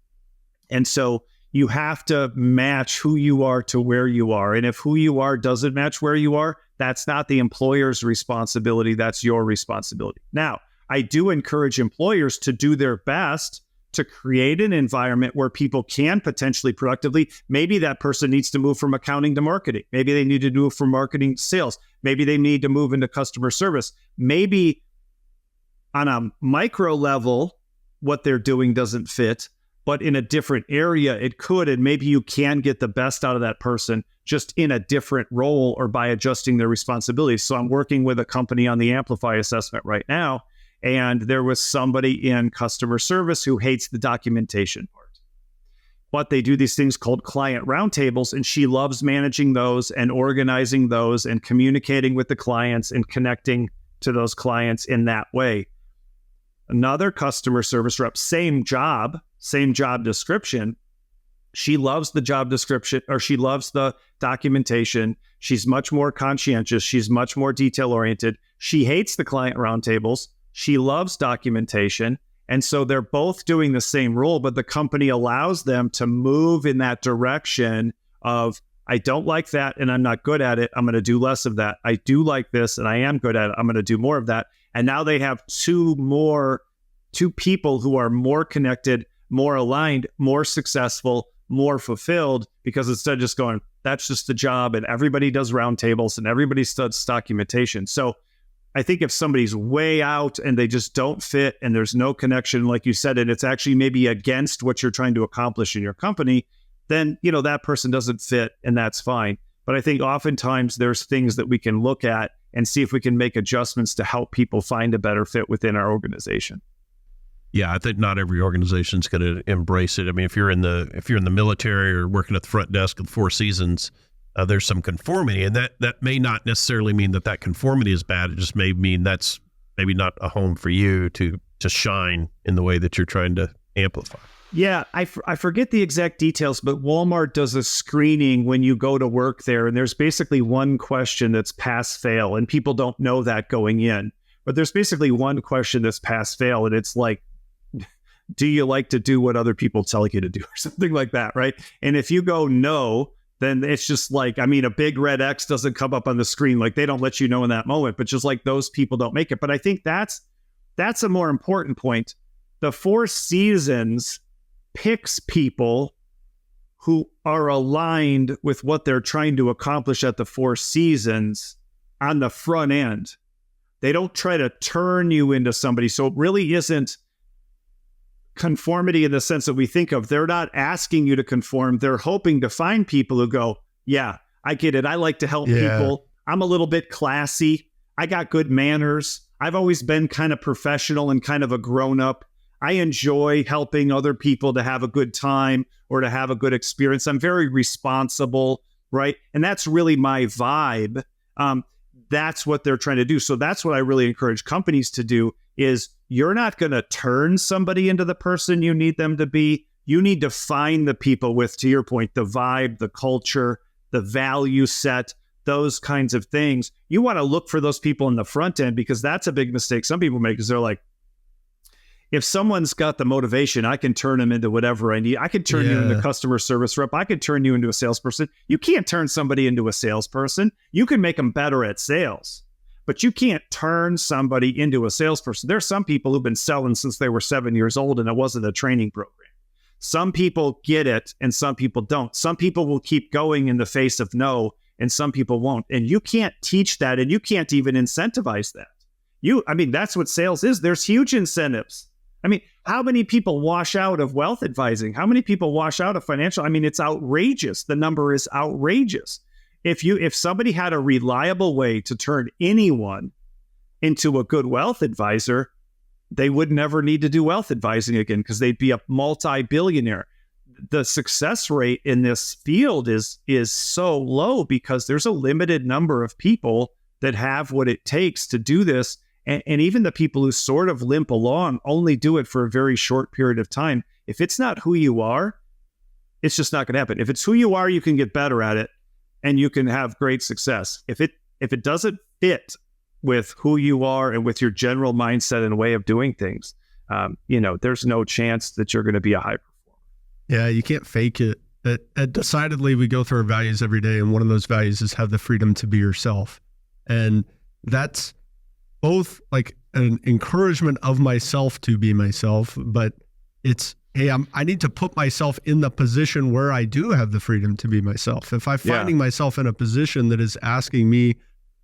And so you have to match who you are to where you are. And if who you are doesn't match where you are, that's not the employer's responsibility. That's your responsibility. Now, I do encourage employers to do their best to create an environment where people can potentially productively. Maybe that person needs to move from accounting to marketing. Maybe they need to move from marketing to sales. Maybe they need to move into customer service. Maybe on a micro level, what they're doing doesn't fit, but in a different area, it could. And maybe you can get the best out of that person just in a different role or by adjusting their responsibilities. So I'm working with a company on the Amplify assessment right now. And there was somebody in customer service who hates the documentation part. But they do these things called client roundtables, and she loves managing those and organizing those and communicating with the clients and connecting to those clients in that way. Another customer service rep, same job description. She loves the job description, or she loves the documentation. She's much more conscientious. She's much more detail oriented. She hates the client roundtables. She loves documentation. And so they're both doing the same role, but the company allows them to move in that direction of, I don't like that and I'm not good at it. I'm going to do less of that. I do like this and I am good at it. I'm going to do more of that. And now they have two people who are more connected, more aligned, more successful, more fulfilled, because instead of just going, that's just the job and everybody does roundtables and everybody studies documentation. So I think if somebody's way out and they just don't fit and there's no connection, like you said, and it's actually maybe against what you're trying to accomplish in your company, then, that person doesn't fit and that's fine. But I think oftentimes there's things that we can look at and see if we can make adjustments to help people find a better fit within our organization. Yeah, I think not every organization is going to embrace it. I mean, if you're in the military or working at the front desk of the Four Seasons, there's some conformity, and that may not necessarily mean that conformity is bad. It just may mean that's maybe not a home for you to shine in the way that you're trying to amplify. Yeah, I forget the exact details, but Walmart does a screening when you go to work there, and there's basically one question that's pass-fail, and people don't know that going in. But there's basically one question that's pass-fail, and it's like, do you like to do what other people tell you to do, or something like that, right? And if you go no, then it's just like, a big red X doesn't come up on the screen. Like, they don't let you know in that moment, but just like those people don't make it. But I think that's a more important point. The Four Seasons picks people who are aligned with what they're trying to accomplish at the Four Seasons on the front end. They don't try to turn you into somebody. So it really isn't conformity in the sense that we think of. They're not asking you to conform. They're hoping to find people who go, yeah, I get it. I like to help people. I'm a little bit classy. I got good manners. I've always been kind of professional and kind of a grown-up. I enjoy helping other people to have a good time or to have a good experience. I'm very responsible, right? And that's really my vibe. That's what they're trying to do. So that's what I really encourage companies to do is you're not going to turn somebody into the person you need them to be. You need to find the people with, to your point, the vibe, the culture, the value set, those kinds of things. You want to look for those people in the front end, because that's a big mistake some people make, because they're like, if someone's got the motivation, I can turn them into whatever I need. I can turn you into a customer service rep. I could turn you into a salesperson. You can't turn somebody into a salesperson. You can make them better at sales, but you can't turn somebody into a salesperson. There's some people who've been selling since they were 7 years old, and it wasn't a training program. Some people get it and some people don't. Some people will keep going in the face of no, and some people won't. And you can't teach that, and you can't even incentivize that. That's what sales is. There's huge incentives. How many people wash out of wealth advising? How many people wash out of financial? It's outrageous. The number is outrageous. If somebody had a reliable way to turn anyone into a good wealth advisor, they would never need to do wealth advising again, because they'd be a multi-billionaire. The success rate in this field is so low because there's a limited number of people that have what it takes to do this. And even the people who sort of limp along only do it for a very short period of time. If it's not who you are, it's just not going to happen. If it's who you are, you can get better at it and you can have great success. If it doesn't fit with who you are and with your general mindset and way of doing things, there's no chance that you're going to be a high performer. Yeah, you can't fake it. Decidedly, we go through our values every day, and one of those values is have the freedom to be yourself. And that's both like an encouragement of myself to be myself, but it's, hey, I need to put myself in the position where I do have the freedom to be myself. If I'm finding myself in a position that is asking me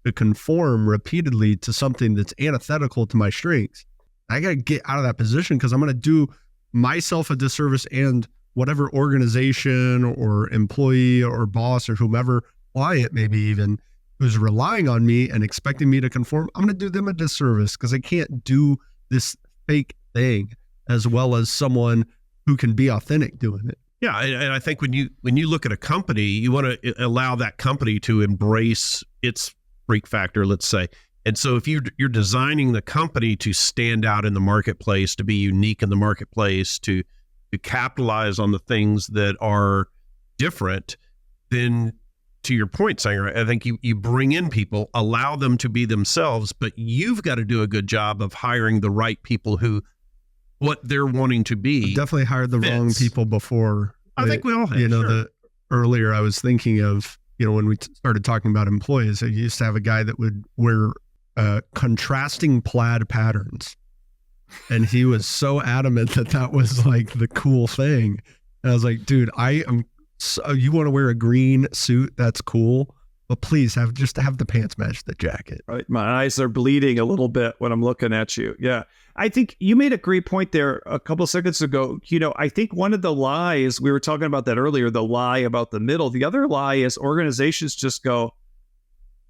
to conform repeatedly to something that's antithetical to my strengths, I got to get out of that position, because I'm going to do myself a disservice, and whatever organization or employee or boss or whomever, client maybe even, who's relying on me and expecting me to conform, I'm going to do them a disservice, because I can't do this fake thing as well as someone who can be authentic doing it. Yeah, and I think when you look at a company, you want to allow that company to embrace its freak factor, let's say. And so if you're designing the company to stand out in the marketplace, to be unique in the marketplace, to capitalize on the things that are different, then to your point, Sanger, I think you bring in people, allow them to be themselves, but you've got to do a good job of hiring the right people who what they're wanting to be. I've definitely hired the wrong people before. I think we all have. Earlier I was thinking of, when we started talking about employees, I used to have a guy that would wear contrasting plaid patterns. And he was so adamant that was like the cool thing. And I was like, dude, you want to wear a green suit? That's cool. But please have the pants match the jacket. Right. My eyes are bleeding a little bit when I'm looking at you. Yeah. I think you made a great point there a couple of seconds ago. I think one of the lies, we were talking about that earlier, the lie about the middle. The other lie is organizations just go,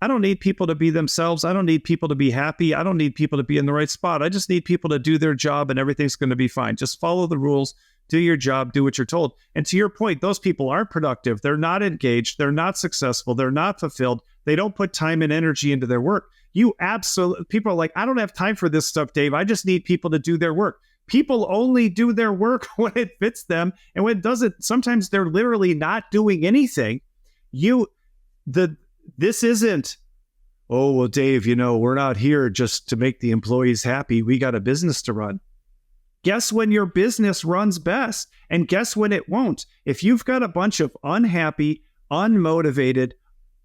I don't need people to be themselves. I don't need people to be happy. I don't need people to be in the right spot. I just need people to do their job and everything's going to be fine. Just follow the rules, do your job, do what you're told. And to your point, those people aren't productive. They're not engaged. They're not successful. They're not fulfilled. They don't put time and energy into their work. People are like, I don't have time for this stuff, Dave. I just need people to do their work. People only do their work when it fits them. And when it doesn't, sometimes they're literally not doing anything. This isn't, oh, well, Dave, we're not here just to make the employees happy. We got a business to run. Guess when your business runs best, and guess when it won't. If you've got a bunch of unhappy, unmotivated,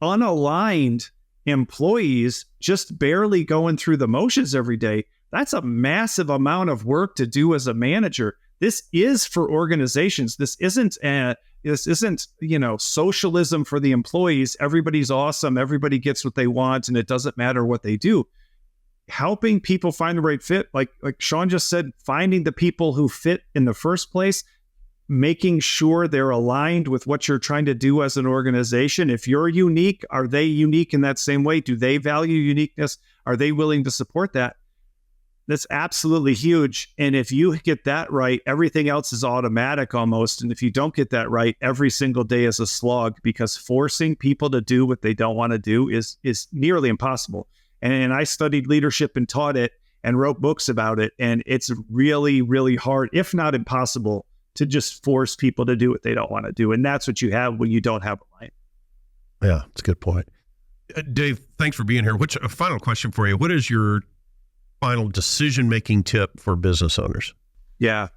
unaligned employees just barely going through the motions every day, that's a massive amount of work to do as a manager. This is for organizations. This isn't socialism for the employees. Everybody's awesome. Everybody gets what they want, and it doesn't matter what they do. Helping people find the right fit, like Shawn just said, finding the people who fit in the first place, making sure they're aligned with what you're trying to do as an organization. If you're unique, are they unique in that same way? Do they value uniqueness? Are they willing to support that? That's absolutely huge. And if you get that right, everything else is automatic almost. And if you don't get that right, every single day is a slog, because forcing people to do what they don't want to do is nearly impossible. And I studied leadership and taught it and wrote books about it. And it's really, really hard, if not impossible, to just force people to do what they don't want to do. And that's what you have when you don't have a line. Yeah, that's a good point. Dave, thanks for being here. A final question for you. What is your final decision-making tip for business owners? Yeah.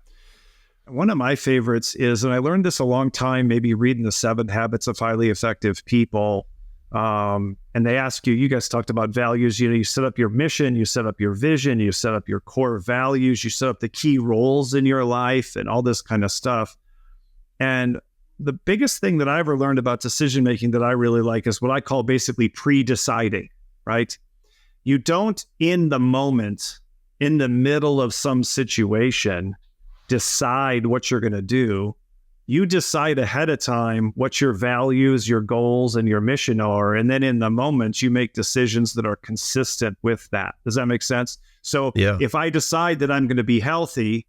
One of my favorites is, and I learned this a long time, maybe reading the 7 Habits of Highly Effective People. And they ask you guys talked about values, you set up your mission, you set up your vision, you set up your core values, you set up the key roles in your life and all this kind of stuff. And the biggest thing that I ever learned about decision-making that I really like is what I call basically pre-deciding, right? You don't, in the moment, in the middle of some situation, decide what you're going to do. You decide ahead of time what your values, your goals, and your mission are. And then in the moment, you make decisions that are consistent with that. Does that make sense? So If I decide that I'm going to be healthy,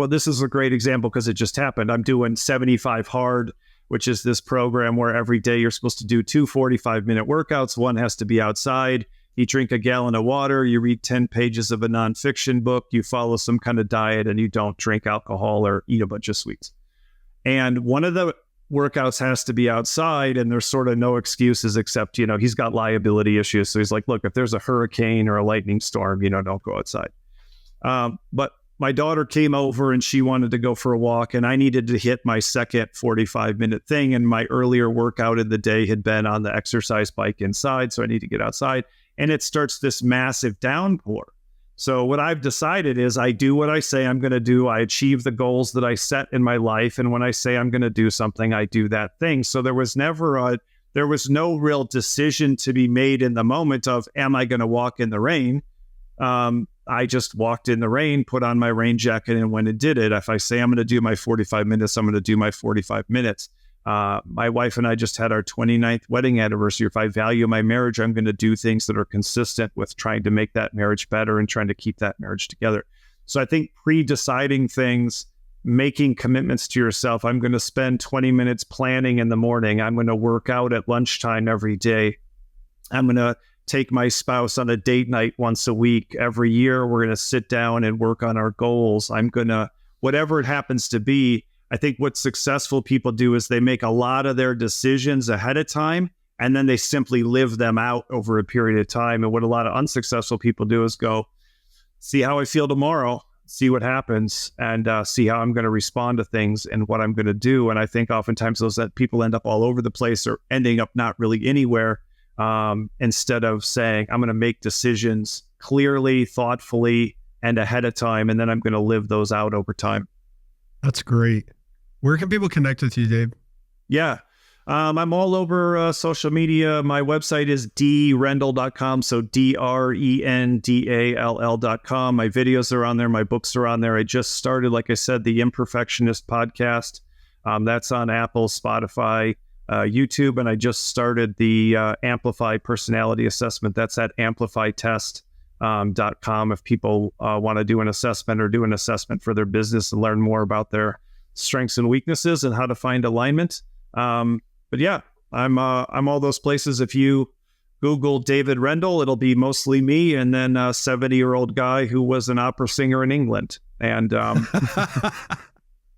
this is a great example because it just happened. I'm doing 75 Hard, which is this program where every day you're supposed to do 2 45-minute workouts. One has to be outside. You drink a gallon of water, you read 10 pages of a nonfiction book, you follow some kind of diet, and you don't drink alcohol or eat a bunch of sweets. And one of the workouts has to be outside, and there's sort of no excuses except, he's got liability issues. So he's like, look, if there's a hurricane or a lightning storm, don't go outside. But my daughter came over and she wanted to go for a walk, and I needed to hit my second 45-minute thing. And my earlier workout in the day had been on the exercise bike inside. So I need to get outside. And it starts this massive downpour. So what I've decided is I do what I say I'm going to do. I achieve the goals that I set in my life. And when I say I'm going to do something, I do that thing. So there was no real decision to be made in the moment of, am I going to walk in the rain? I just walked in the rain, put on my rain jacket, and went and did it. If I say I'm going to do my 45 minutes, I'm going to do my 45 minutes. My wife and I just had our 29th wedding anniversary. If I value my marriage, I'm going to do things that are consistent with trying to make that marriage better and trying to keep that marriage together. So I think pre-deciding things, making commitments to yourself. I'm going to spend 20 minutes planning in the morning. I'm going to work out at lunchtime every day. I'm going to take my spouse on a date night once a week. Every year, we're going to sit down and work on our goals. I'm going to, whatever it happens to be, I think what successful people do is they make a lot of their decisions ahead of time, and then they simply live them out over a period of time. And what a lot of unsuccessful people do is go, see how I feel tomorrow, see what happens, and see how I'm going to respond to things and what I'm going to do. And I think oftentimes those that people end up all over the place or ending up not really anywhere, instead of saying, I'm going to make decisions clearly, thoughtfully, and ahead of time, and then I'm going to live those out over time. That's great. Where can people connect with you, Dave? Yeah. I'm all over social media. My website is drendall.com. So DRENDALL.com. My videos are on there. My books are on there. I just started, like I said, the Imperfectionist podcast. That's on Apple, Spotify, YouTube. And I just started the Amplify Personality Assessment. That's at amplifytest.com. If people want to do an assessment or do an assessment for their business and learn more about their strengths and weaknesses and how to find alignment. But yeah, I'm all those places. If you Google David Rendall, it'll be mostly me, and then a 70-year-old guy who was an opera singer in England. And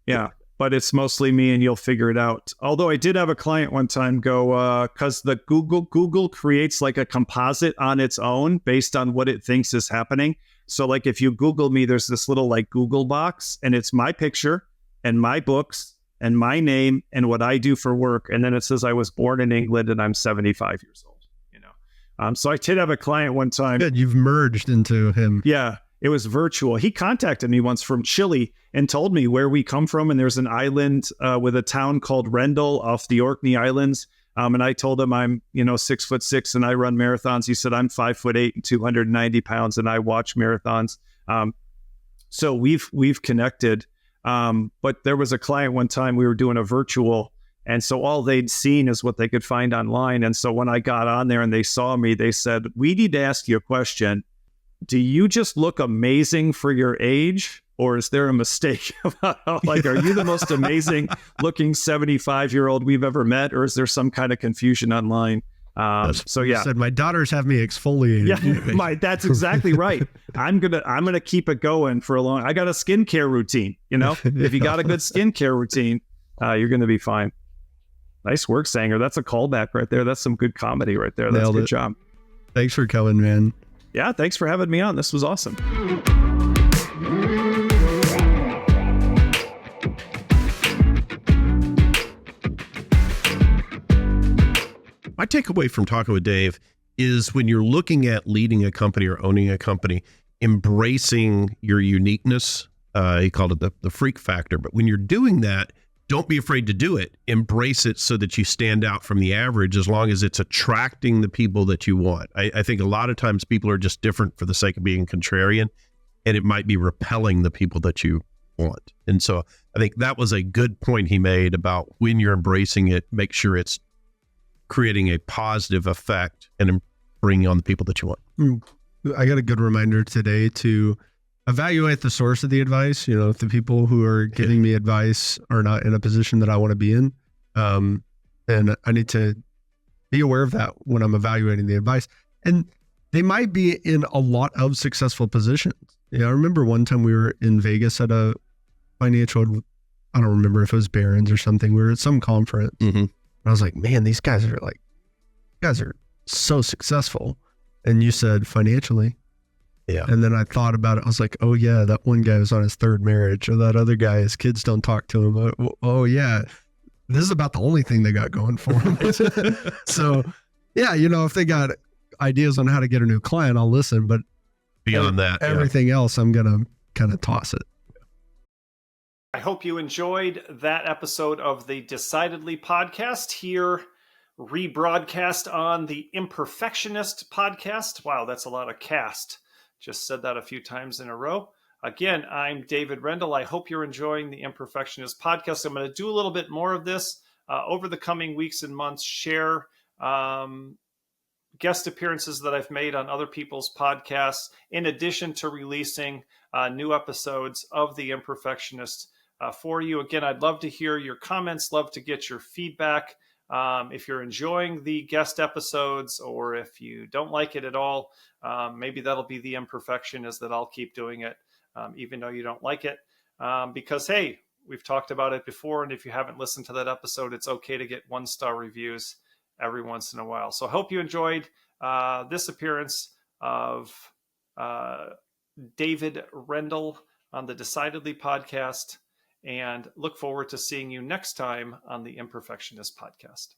yeah, but it's mostly me, and you'll figure it out. Although I did have a client one time go, because the Google creates like a composite on its own based on what it thinks is happening. So like if you Google me, there's this little like Google box, and it's my picture and my books and my name and what I do for work. And then it says I was born in England and I'm 75 years old, you know? So I did have a client one time. Good. You've merged into him. Yeah, it was virtual. He contacted me once from Chile and told me where we come from. And there's an island with a town called Rendell off the Orkney Islands. And I told him I'm, 6'6" and I run marathons. He said, I'm 5'8" and 290 pounds and I watch marathons. So we've connected. But there was a client one time we were doing a virtual, and so all they'd seen is what they could find online. And so when I got on there and they saw me, they said, we need to ask you a question. Do you just look amazing for your age, or is there a mistake? Like, are you the most amazing looking 75-year-old we've ever met, or is there some kind of confusion online? So yeah, said my daughters have me exfoliated. Yeah, that's exactly right. I'm gonna keep it going for a long. I got a skincare routine. If you got a good skincare routine, you're gonna be fine. Nice work, Sanger. That's a callback right there. That's some good comedy right there. That's a good job. Thanks for coming, man. Yeah, thanks for having me on. This was awesome. My takeaway from talking with Dave is when you're looking at leading a company or owning a company, embracing your uniqueness. He called it the freak factor. But when you're doing that, don't be afraid to do it. Embrace it so that you stand out from the average, as long as it's attracting the people that you want. I think a lot of times people are just different for the sake of being contrarian, and it might be repelling the people that you want. And so I think that was a good point he made about when you're embracing it, make sure it's creating a positive effect and bringing on the people that you want. I got a good reminder today to evaluate the source of the advice. If the people who are giving me advice are not in a position that I want to be in, and I need to be aware of that when I'm evaluating the advice. And they might be in a lot of successful positions. I remember one time we were in Vegas at a financial, I don't remember if it was Barron's or something. We were at some conference. Mm-hmm. I was like, man, these guys are so successful. And you said financially. Yeah. And then I thought about it. I was like, oh yeah, that one guy was on his third marriage, or that other guy, his kids don't talk to him. Oh yeah, this is about the only thing they got going for them. So yeah, if they got ideas on how to get a new client, I'll listen. But beyond that, everything else, I'm going to kind of toss it. I hope you enjoyed that episode of the Decidedly podcast, here rebroadcast on the Imperfectionist podcast. Wow, that's a lot of cast. Just said that a few times in a row. Again, I'm David Rendall. I hope you're enjoying the Imperfectionist podcast. I'm going to do a little bit more of this over the coming weeks and months, share guest appearances that I've made on other people's podcasts, in addition to releasing new episodes of the Imperfectionist for you. Again, I'd love to hear your comments, love to get your feedback. If you're enjoying the guest episodes, or if you don't like it at all, maybe that'll be the imperfection, is that I'll keep doing it, even though you don't like it. Because, hey, we've talked about it before. And if you haven't listened to that episode, it's okay to get 1-star reviews every once in a while. So I hope you enjoyed this appearance of David Rendell on the Decidedly podcast, and look forward to seeing you next time on the Imperfectionist podcast.